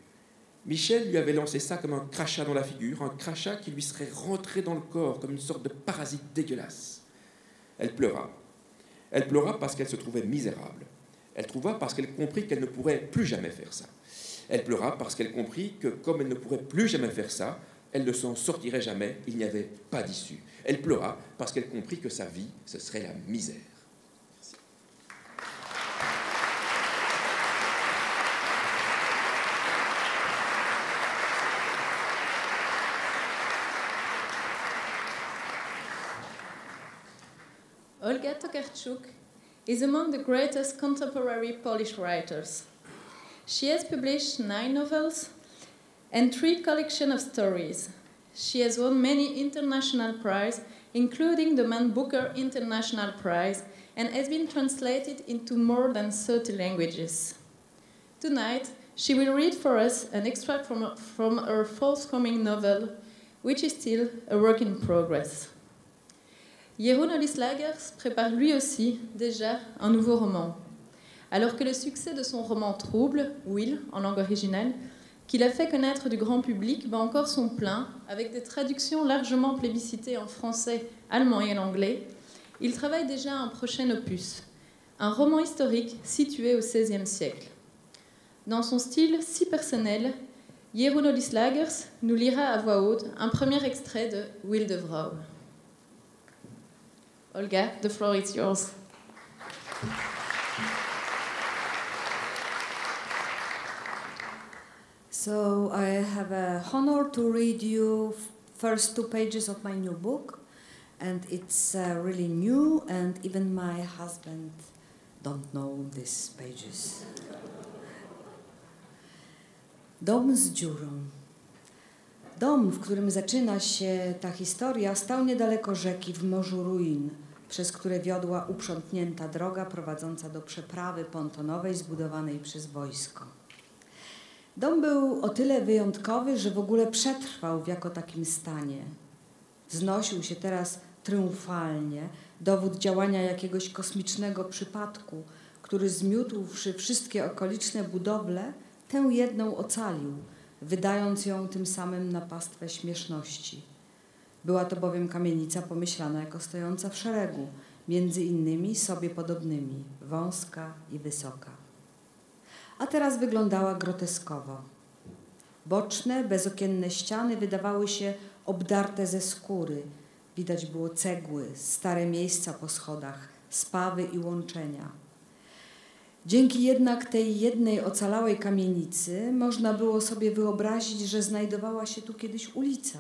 Michel lui avait lancé ça comme un crachat dans la figure, un crachat qui lui serait rentré dans le corps comme une sorte de parasite dégueulasse. Elle pleura. Elle pleura parce qu'elle se trouvait misérable. Elle pleura parce qu'elle comprit qu'elle ne pourrait plus jamais faire ça. Elle pleura parce qu'elle comprit que comme elle ne pourrait plus jamais faire ça, elle ne s'en sortirait jamais, il n'y avait pas d'issue. Elle pleura parce qu'elle comprit que sa vie, ce serait la misère.
Olga Tokarczuk is among the greatest contemporary Polish writers. She has published 9 novels and 3 collections of stories. She has won many international prizes, including the Man Booker International Prize, and has been translated into more than 30 languages. Tonight, she will read for us an extract from her forthcoming novel, which is still a work in progress. Jeroen Olieslagers prépare lui aussi déjà un nouveau roman. Alors que le succès de son roman Trouble, Will, en langue originale, qu'il a fait connaître du grand public, bat encore son plein, avec des traductions largement plébiscitées en français, allemand et en anglais, il travaille déjà à un prochain opus, un roman historique situé au XVIe siècle. Dans son style si personnel, Jeroen Olieslagers nous lira à voix haute un premier extrait de Will de Vrouw. Olga, the floor is yours.
So I have a honor to read you first 2 pages of my new book, and it's really new, and even my husband don't know these pages. Dom z dziurą. Dom, w którym zaczyna się ta historia, stał niedaleko rzeki w morzu ruin, przez które wiodła uprzątnięta droga prowadząca do przeprawy pontonowej zbudowanej przez wojsko. Dom był o tyle wyjątkowy, że w ogóle przetrwał w jako takim stanie. Wznosił się teraz triumfalnie, dowód działania jakiegoś kosmicznego przypadku, który zmiótłszy wszystkie okoliczne budowle, tę jedną ocalił, wydając ją tym samym na pastwę śmieszności. Była to bowiem kamienica pomyślana jako stojąca w szeregu, między innymi sobie podobnymi, wąska i wysoka. A teraz wyglądała groteskowo. Boczne, bezokienne ściany wydawały się obdarte ze skóry. Widać było cegły, stare miejsca po schodach, spawy i łączenia. Dzięki jednak tej jednej ocalałej kamienicy można było sobie wyobrazić, że znajdowała się tu kiedyś ulica.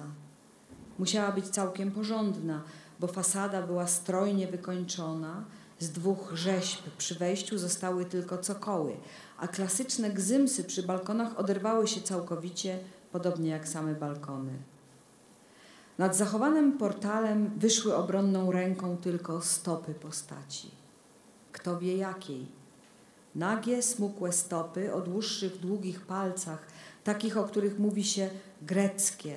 Musiała być całkiem porządna, bo fasada była strojnie wykończona, z 2 rzeźb przy wejściu zostały tylko cokoły, a klasyczne gzymsy przy balkonach oderwały się całkowicie, podobnie jak same balkony. Nad zachowanym portalem wyszły obronną ręką tylko stopy postaci. Kto wie jakiej? Nagie, smukłe stopy o dłuższych, długich palcach, takich, o których mówi się greckie.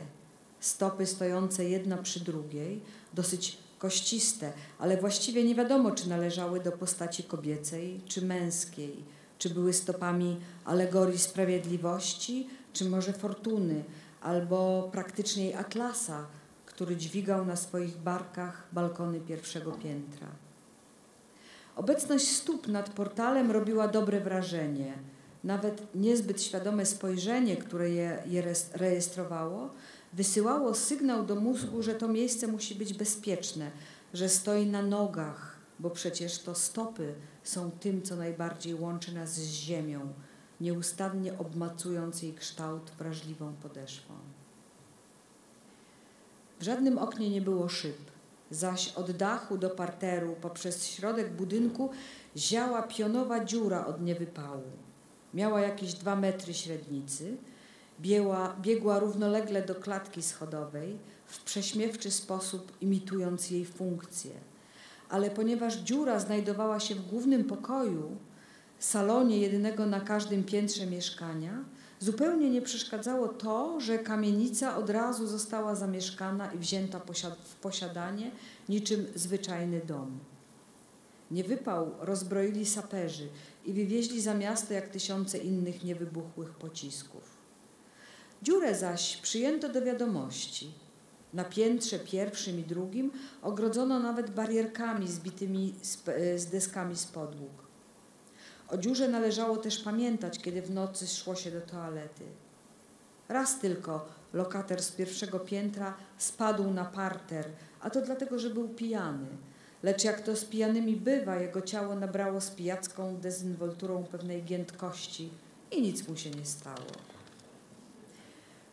Stopy stojące jedna przy drugiej, dosyć kościste, ale właściwie nie wiadomo, czy należały do postaci kobiecej czy męskiej, czy były stopami alegorii sprawiedliwości, czy może fortuny, albo praktyczniej Atlasa, który dźwigał na swoich barkach balkony pierwszego piętra. Obecność stóp nad portalem robiła dobre wrażenie. Nawet niezbyt świadome spojrzenie, które je rejestrowało, wysyłało sygnał do mózgu, że to miejsce musi być bezpieczne, że stoi na nogach, bo przecież to stopy są tym, co najbardziej łączy nas z ziemią, nieustannie obmacując jej kształt wrażliwą podeszwą. W żadnym oknie nie było szyb, zaś od dachu do parteru poprzez środek budynku ziała pionowa dziura od niewypału. Miała jakieś 2 metry średnicy, biegła równolegle do klatki schodowej, w prześmiewczy sposób imitując jej funkcję. Ale ponieważ dziura znajdowała się w głównym pokoju, salonie jedynego na każdym piętrze mieszkania zupełnie nie przeszkadzało to, że kamienica od razu została zamieszkana i wzięta w posiadanie niczym zwyczajny dom. Niewypał rozbroili saperzy i wywieźli za miasto jak tysiące innych niewybuchłych pocisków. Dziurę zaś przyjęto do wiadomości. Na piętrze pierwszym i drugim ogrodzono nawet barierkami zbitymi z deskami z podłóg. O dziurze należało też pamiętać, kiedy w nocy szło się do toalety. Raz tylko lokator z pierwszego piętra spadł na parter, a to dlatego, że był pijany. Lecz jak to z pijanymi bywa, jego ciało nabrało z pijacką dezynwolturą pewnej giętkości i nic mu się nie stało.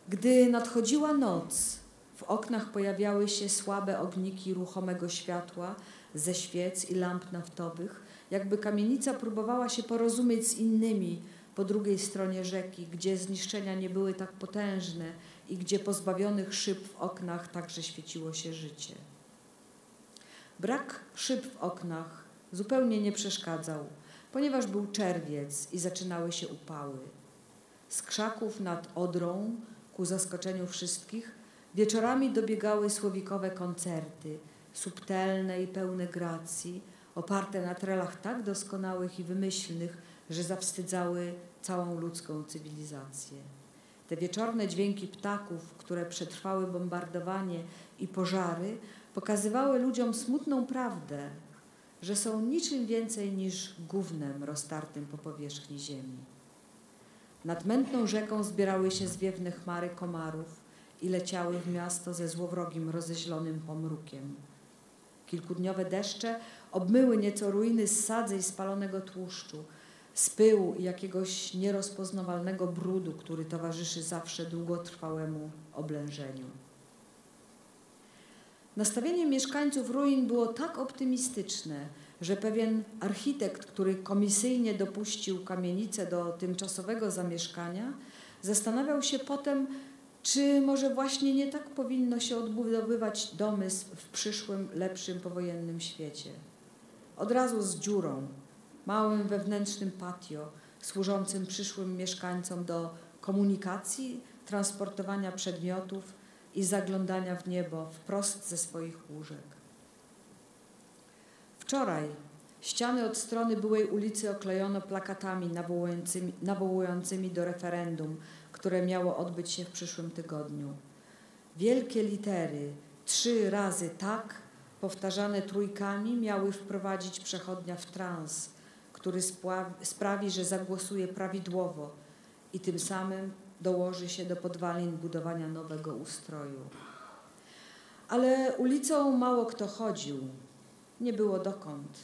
Gdy nadchodziła noc, w oknach pojawiały się słabe ogniki ruchomego światła ze świec i lamp naftowych, jakby kamienica próbowała się porozumieć z innymi po drugiej stronie rzeki, gdzie zniszczenia nie były tak potężne i gdzie pozbawionych szyb w oknach także świeciło się życie. Brak szyb w oknach zupełnie nie przeszkadzał, ponieważ był czerwiec i zaczynały się upały. Z krzaków nad Odrą, ku zaskoczeniu wszystkich, wieczorami dobiegały słowikowe koncerty, subtelne i pełne gracji, oparte na trelach tak doskonałych i wymyślnych, że zawstydzały całą ludzką cywilizację. Te wieczorne dźwięki ptaków, które przetrwały bombardowanie i pożary, pokazywały ludziom smutną prawdę, że są niczym więcej niż gównem roztartym po powierzchni ziemi. Nad mętną rzeką zbierały się zwiewne chmary komarów i leciały w miasto ze złowrogim, rozeźlonym pomrukiem. Kilkudniowe deszcze obmyły nieco ruiny z sadzy i spalonego tłuszczu, z pyłu i jakiegoś nierozpoznawalnego brudu, który towarzyszy zawsze długotrwałemu oblężeniu. Nastawienie mieszkańców ruin było tak optymistyczne, że pewien architekt, który komisyjnie dopuścił kamienicę do tymczasowego zamieszkania, zastanawiał się potem, czy może właśnie nie tak powinno się odbudowywać domy w przyszłym, lepszym powojennym świecie. Od razu z dziurą, małym wewnętrznym patio, służącym przyszłym mieszkańcom do komunikacji, transportowania przedmiotów i zaglądania w niebo wprost ze swoich łóżek. Wczoraj ściany od strony byłej ulicy oklejono plakatami nawołującymi do referendum, które miało odbyć się w przyszłym tygodniu. Wielkie litery, 3 razy tak, powtarzane trójkami, miały wprowadzić przechodnia w trans, który sprawi, że zagłosuje prawidłowo i tym samym dołoży się do podwalin budowania nowego ustroju. Ale ulicą mało kto chodził. Nie było dokąd.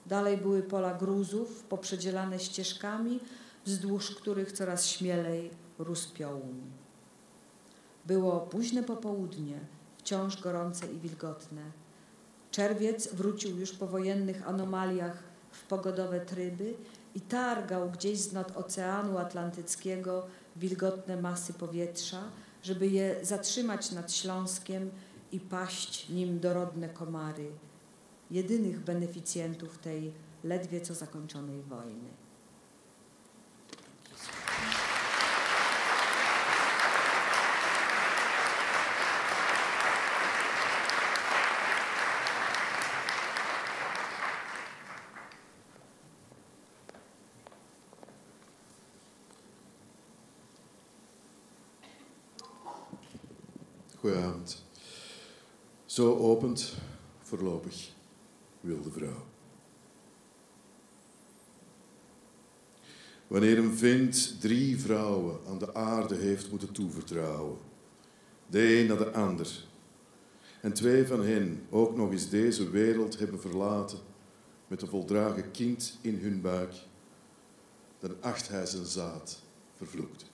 Dalej były pola gruzów, poprzedzielane ścieżkami, wzdłuż których coraz śmielej rósł piołun. Było późne popołudnie, wciąż gorące i wilgotne. Czerwiec wrócił już po wojennych anomaliach w pogodowe tryby i targał gdzieś znad Oceanu Atlantyckiego wilgotne masy powietrza, żeby je zatrzymać nad Śląskiem i paść nim dorodne komary, jedynych beneficjentów tej ledwie co zakończonej wojny.
Goedenavond. Zo opent voorlopig Wilde Vrouw. Wanneer een vind 3 vrouwen aan de aarde heeft moeten toevertrouwen, de een na de ander, en 2 van hen ook nog eens deze wereld hebben verlaten met een voldragen kind in hun buik, dan acht hij zijn zaad vervloekt.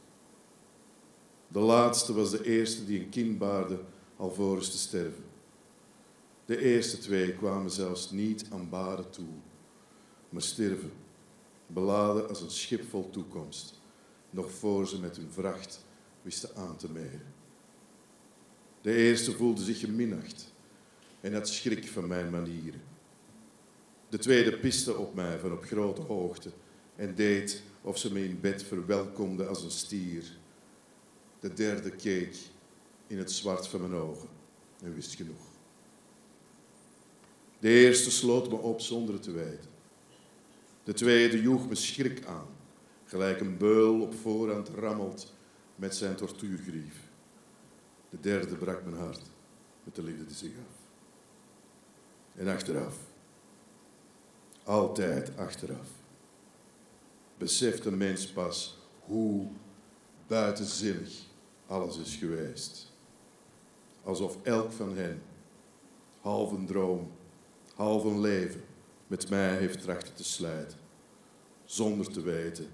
De laatste was de eerste die een kind baarde alvorens te sterven. De eerste 2 kwamen zelfs niet aan baren toe, maar stierven, beladen als een schip vol toekomst, nog voor ze met hun vracht wisten aan te meren. De eerste voelde zich geminacht en had schrik van mijn manieren. De tweede piste op mij van op grote hoogte en deed of ze me in bed verwelkomde als een stier. De derde keek in het zwart van mijn ogen en wist genoeg. De eerste sloot me op zonder het te weten. De tweede joeg me schrik aan, gelijk een beul op voorhand rammelt met zijn tortuurgrief. De derde brak mijn hart met de liefde die zich gaf. En achteraf, altijd achteraf, beseft een mens pas hoe buitenzinnig alles is geweest. Alsof elk van hen half een droom, half een leven met mij heeft trachten te slijten. Zonder te weten,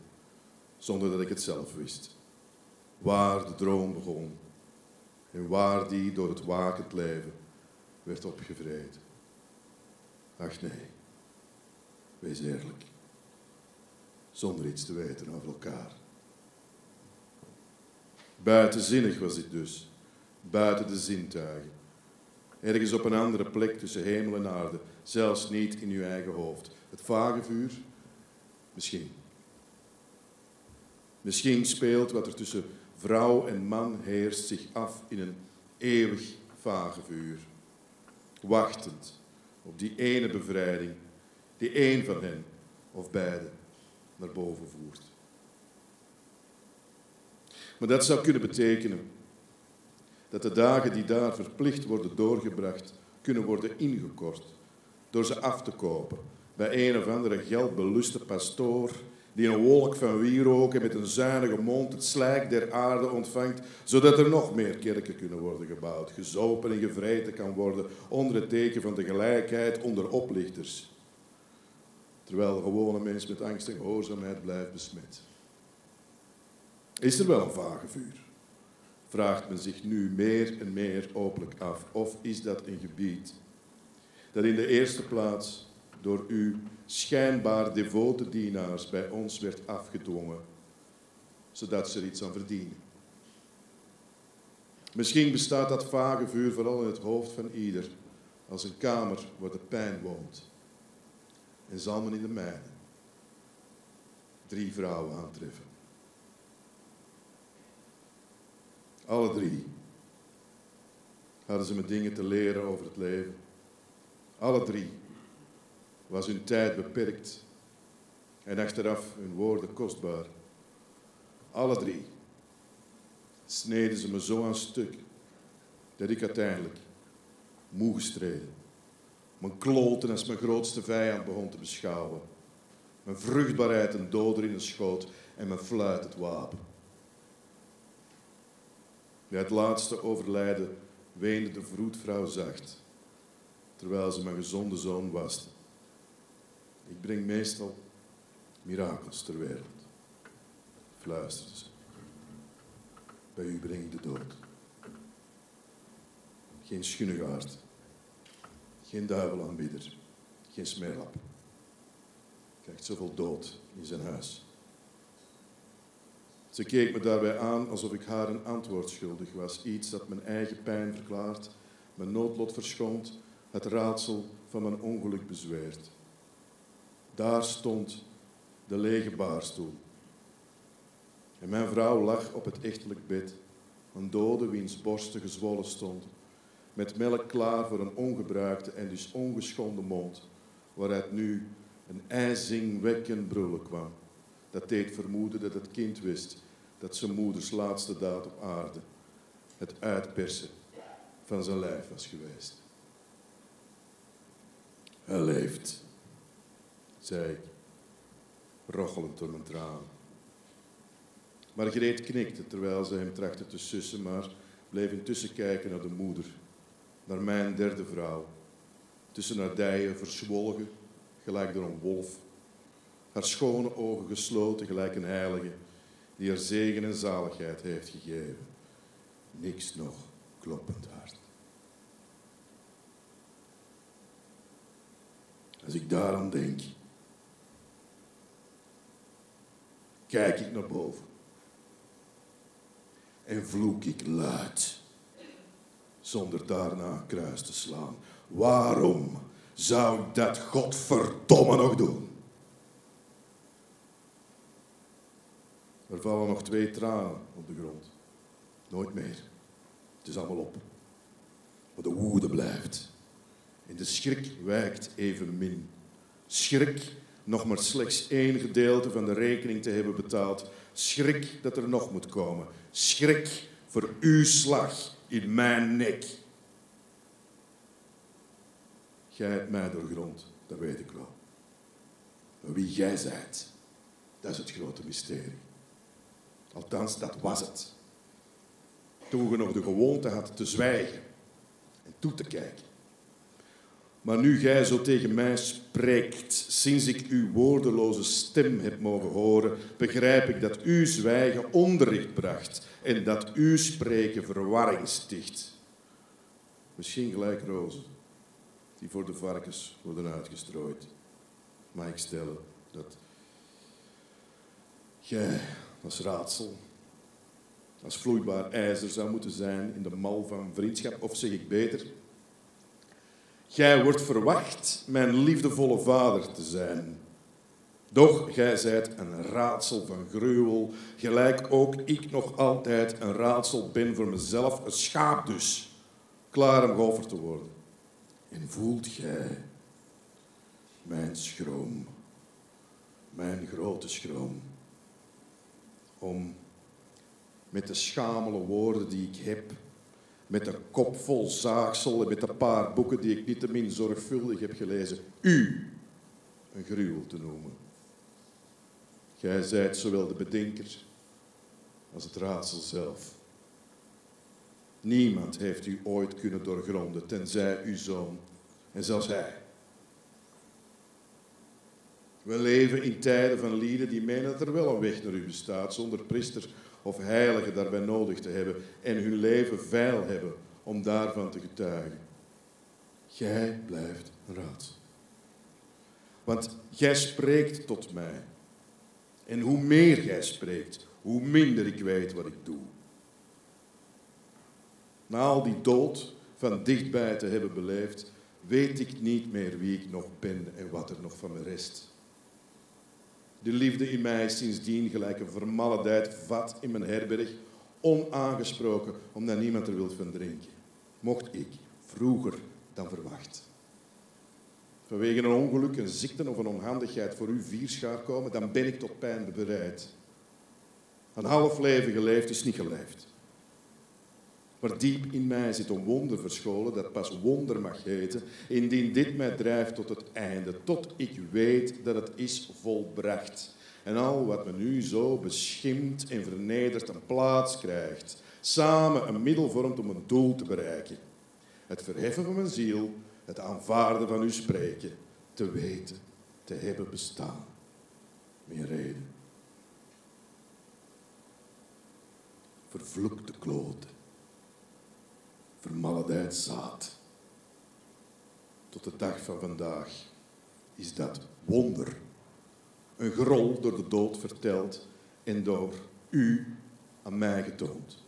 zonder dat ik het zelf wist. Waar de droom begon en waar die door het wakend leven werd opgevreten. Ach nee, wees eerlijk. Zonder iets te weten over elkaar. Buitenzinnig was dit dus, buiten de zintuigen. Ergens op een andere plek tussen hemel en aarde, zelfs niet in uw eigen hoofd. Het vage vuur, misschien. Misschien speelt wat er tussen vrouw en man heerst zich af in een eeuwig vage vuur. Wachtend op die ene bevrijding, die één van hen of beide naar boven voert. Maar dat zou kunnen betekenen dat de dagen die daar verplicht worden doorgebracht, kunnen worden ingekort door ze af te kopen bij een of andere geldbeluste pastoor die een wolk van wierook en met een zuinige mond het slijk der aarde ontvangt, zodat er nog meer kerken kunnen worden gebouwd, gezopen en gevreten kan worden onder het teken van de gelijkheid onder oplichters, terwijl de gewone mens met angst en gehoorzaamheid blijft besmet. Is er wel een vage vuur? Vraagt men zich nu meer en meer openlijk af. Of is dat een gebied dat in de eerste plaats door uw schijnbaar devote dienaars bij ons werd afgedwongen, zodat ze er iets aan verdienen? Misschien bestaat dat vage vuur vooral in het hoofd van ieder als een kamer waar de pijn woont. En zal men in de mijne 3 vrouwen aantreffen. Alle 3 hadden ze me dingen te leren over het leven. Alle 3 was hun tijd beperkt en achteraf hun woorden kostbaar. Alle 3 sneden ze me zo aan stuk dat ik uiteindelijk, moe gestreden, mijn kloten als mijn grootste vijand begon te beschouwen. Mijn vruchtbaarheid een doder in een schoot en mijn fluit het wapen. Bij het laatste overlijden weende de vroedvrouw zacht, terwijl ze mijn gezonde zoon waste. Ik breng meestal mirakels ter wereld, fluisterde ze. Bij u breng ik de dood. Geen schunnegaard, geen duivelaanbieder, geen smeerlap. Krijgt zoveel dood in zijn huis. Ze keek me daarbij aan alsof ik haar een antwoord schuldig was. Iets dat mijn eigen pijn verklaart, mijn noodlot verschoont, het raadsel van mijn ongeluk bezweert. Daar stond de lege baarstoel. En mijn vrouw lag op het echtelijk bed, een dode wiens borsten gezwollen stond, met melk klaar voor een ongebruikte en dus ongeschonden mond, waaruit nu een ijzingwekkend brullen kwam. Dat deed vermoeden dat het kind wist dat zijn moeders laatste daad op aarde het uitpersen van zijn lijf was geweest. Hij leeft, zei ik, rochelend door mijn tranen. Margreet knikte terwijl ze hem trachtte te sussen, maar bleef intussen kijken naar de moeder, naar mijn derde vrouw, tussen haar dijen verzwolgen, gelijk door een wolf, haar schone ogen gesloten, gelijk een heilige, die haar zegen en zaligheid heeft gegeven. Niks nog kloppend hart. Als ik daaraan denk, kijk ik naar boven en vloek ik luid, zonder daarna een kruis te slaan. Waarom zou ik dat godverdomme nog doen? Er vallen nog 2 tranen op de grond. Nooit meer. Het is allemaal op. Maar de woede blijft. En de schrik wijkt evenmin. Schrik nog maar slechts 1 gedeelte van de rekening te hebben betaald. Schrik dat er nog moet komen. Schrik voor uw slag in mijn nek. Jij hebt mij doorgrond, dat weet ik wel. Maar wie jij zijt, dat is het grote mysterie. Althans, dat was het. Toen je nog de gewoonte had te zwijgen en toe te kijken. Maar nu gij zo tegen mij spreekt, sinds ik uw woordeloze stem heb mogen horen, begrijp ik dat uw zwijgen onderricht bracht en dat uw spreken verwarring sticht. Misschien gelijk rozen die voor de varkens worden uitgestrooid. Maar ik stel dat gij als raadsel, als vloeibaar ijzer zou moeten zijn in de mal van vriendschap, of zeg ik beter, gij wordt verwacht mijn liefdevolle vader te zijn. Doch gij zijt een raadsel van gruwel, gelijk ook ik nog altijd een raadsel ben voor mezelf, een schaap dus, klaar om geofferd te worden. En voelt gij mijn schroom, mijn grote schroom, om met de schamele woorden die ik heb, met de kop vol zaagsel en met de paar boeken die ik niettemin zorgvuldig heb gelezen, u een gruwel te noemen. Gij zijt zowel de bedenker als het raadsel zelf. Niemand heeft u ooit kunnen doorgronden, tenzij uw zoon en zelfs hij. We leven in tijden van lieden die menen dat er wel een weg naar u bestaat, zonder priester of heilige daarbij nodig te hebben en hun leven veil hebben om daarvan te getuigen. Gij blijft een raadsel. Want gij spreekt tot mij. En hoe meer gij spreekt, hoe minder ik weet wat ik doe. Na al die dood van dichtbij te hebben beleefd, weet ik niet meer wie ik nog ben en wat er nog van me rest. De liefde in mij is sindsdien gelijk een vermaledeid vat in mijn herberg, onaangesproken, omdat niemand er wil van drinken. Mocht ik vroeger dan verwacht vanwege een ongeluk, een ziekte of een onhandigheid voor uw vierschaar komen, dan ben ik tot pijn bereid. Een half leven geleefd is niet geleefd. Maar diep in mij zit een wonder verscholen dat pas wonder mag heten, indien dit mij drijft tot het einde, tot ik weet dat het is volbracht. En al wat me nu zo beschimpt en vernedert een plaats krijgt, samen een middel vormt om een doel te bereiken. Het verheffen van mijn ziel, het aanvaarden van uw spreken, te weten, te hebben bestaan. Meer reden. Vervloekte kloten. Vermaledeid zaad. Tot de dag van vandaag is dat wonder. Een grol door de dood verteld en door u aan mij getoond.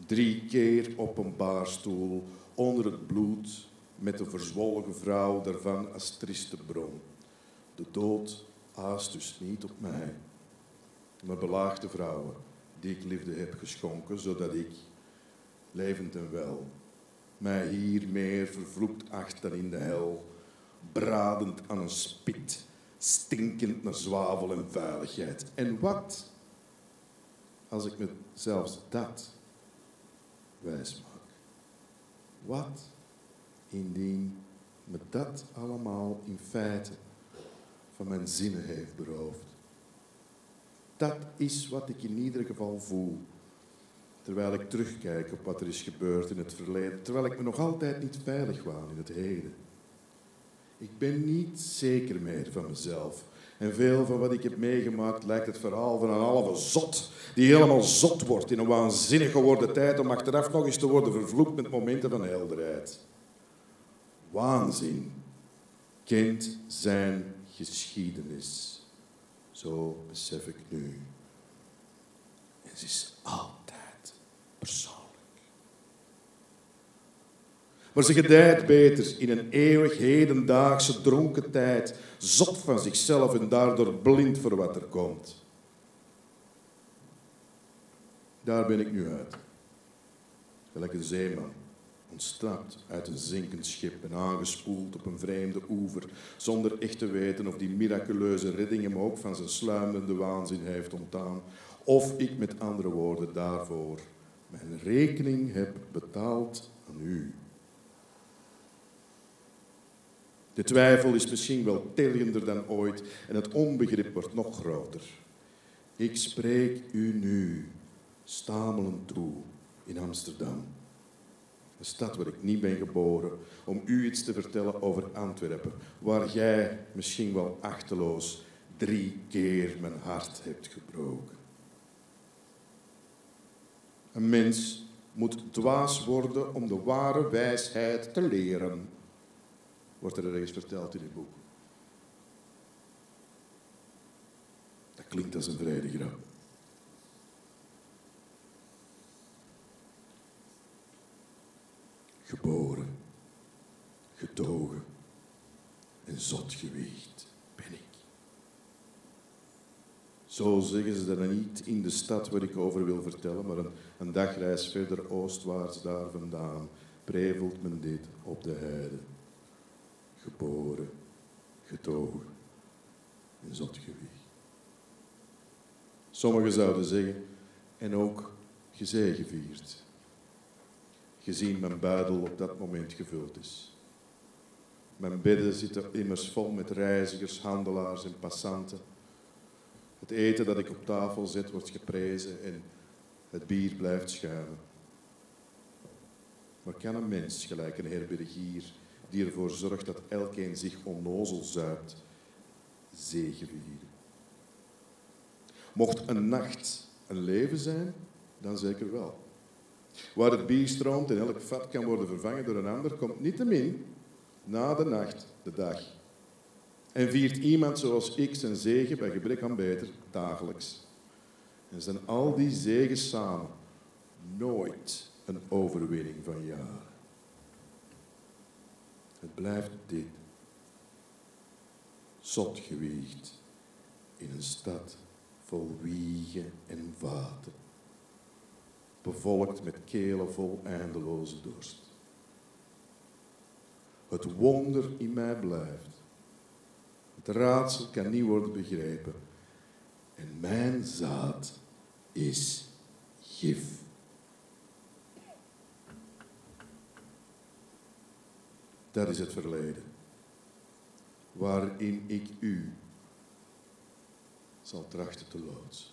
3 keer op een baarstoel onder het bloed met de verzwolgen vrouw daarvan als trieste bron. De dood aast dus niet op mij, maar belaagt de vrouwen die ik liefde heb geschonken, zodat ik, levend en wel, mij hier meer vervloekt acht dan in de hel, bradend aan een spit, stinkend naar zwavel en vuiligheid. En wat als ik me zelfs dat wijs maak? Wat indien me dat allemaal in feite van mijn zinnen heeft beroofd? Dat is wat ik in ieder geval voel, terwijl ik terugkijk op wat er is gebeurd in het verleden, terwijl ik me nog altijd niet veilig waan in het heden. Ik ben niet zeker meer van mezelf. En veel van wat ik heb meegemaakt lijkt het verhaal van een halve zot, die helemaal zot wordt in een waanzinnig geworden tijd om achteraf nog eens te worden vervloekt met momenten van helderheid. Waanzin kent zijn geschiedenis. Zo besef ik nu. En ze is altijd persoonlijk. Maar ze gedijt beter in een eeuwig hedendaagse dronken tijd, zot van zichzelf en daardoor blind voor wat er komt. Daar ben ik nu uit. Gelijk een zeeman, ontsnapt uit een zinkend schip en aangespoeld op een vreemde oever, zonder echt te weten of die miraculeuze redding hem ook van zijn sluimende waanzin heeft ontdaan, of ik met andere woorden daarvoor mijn rekening heb betaald aan u. De twijfel is misschien wel tellender dan ooit en het onbegrip wordt nog groter. Ik spreek u nu stamelend toe in Amsterdam. Een stad waar ik niet ben geboren, om u iets te vertellen over Antwerpen, waar jij misschien wel achteloos 3 keer mijn hart hebt gebroken. Een mens moet dwaas worden om de ware wijsheid te leren, wordt er ergens verteld in het boek. Dat klinkt als een vrede grap. Geboren, getogen en zot gewiegd ben ik. Zo zeggen ze dat niet in de stad waar ik over wil vertellen, maar een dagreis verder oostwaarts daar vandaan prevelt men dit op de heide. Geboren, getogen en zot gewiegd. Sommigen zouden zeggen, en ook gezegevierd, gezien mijn buidel op dat moment gevuld is. Mijn bedden zitten immers vol met reizigers, handelaars en passanten. Het eten dat ik op tafel zet wordt geprezen en het bier blijft schuimen. Maar kan een mens, gelijk een herbergier, die ervoor zorgt dat elkeen zich onnozel zuipt, zegevieren? Mocht een nacht een leven zijn, dan zeker wel. Waar het bier stroomt en elk vat kan worden vervangen door een ander, komt niettemin na de nacht de dag. En viert iemand zoals ik zijn zege bij gebrek aan beter dagelijks. En zijn al die zegen samen nooit een overwinning van jaren. Het blijft dit. Zot gewiegd in een stad vol wiegen en vaten. Bevolkt met kelen vol eindeloze dorst. Het wonder in mij blijft. Het raadsel kan niet worden begrepen. En mijn zaad is gif. Dat is het verleden, waarin ik u zal trachten te loodsen.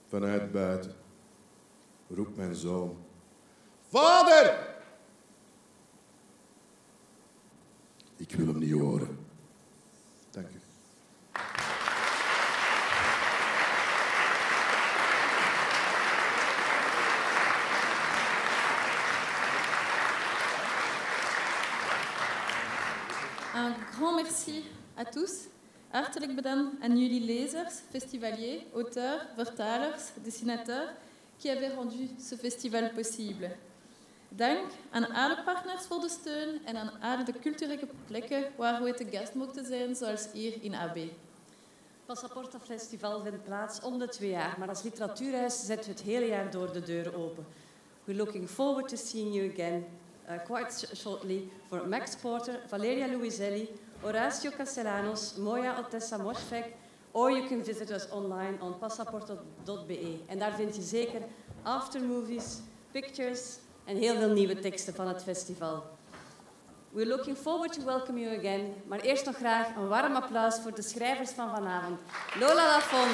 Vanuit buiten roept mijn zoon: Vader! Ik wil hem niet horen. Dank u.
Un grand merci à tous. Hartelijk bedankt aan jullie lezers, festivaliers, auteurs, vertalers, dessinateurs qui avaient rendu ce festival possible. Dank aan alle partners voor de steun en aan alle de culturele plekken waar we te gast mochten zijn, zoals hier in AB.
Passaporta Festival vindt plaats om de 2 jaar, maar als literatuurhuis zetten we het hele jaar door de deuren open. We're looking forward to seeing you again quite shortly for Max Porter, Valeria Luiselli, Horacio Castellanos, Moya Otessa Moshfegh, or you can visit us online on passaporta.be. En daar vind je zeker aftermovies, pictures en heel veel nieuwe teksten van het festival. We're looking forward to welcome you again, maar eerst nog graag een warm applaus voor de schrijvers van vanavond. Lola Lafon,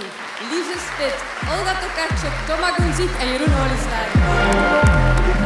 Lise Spit, Olga Tokarczuk, Thomas Gunzik en Jeroen Olistaar.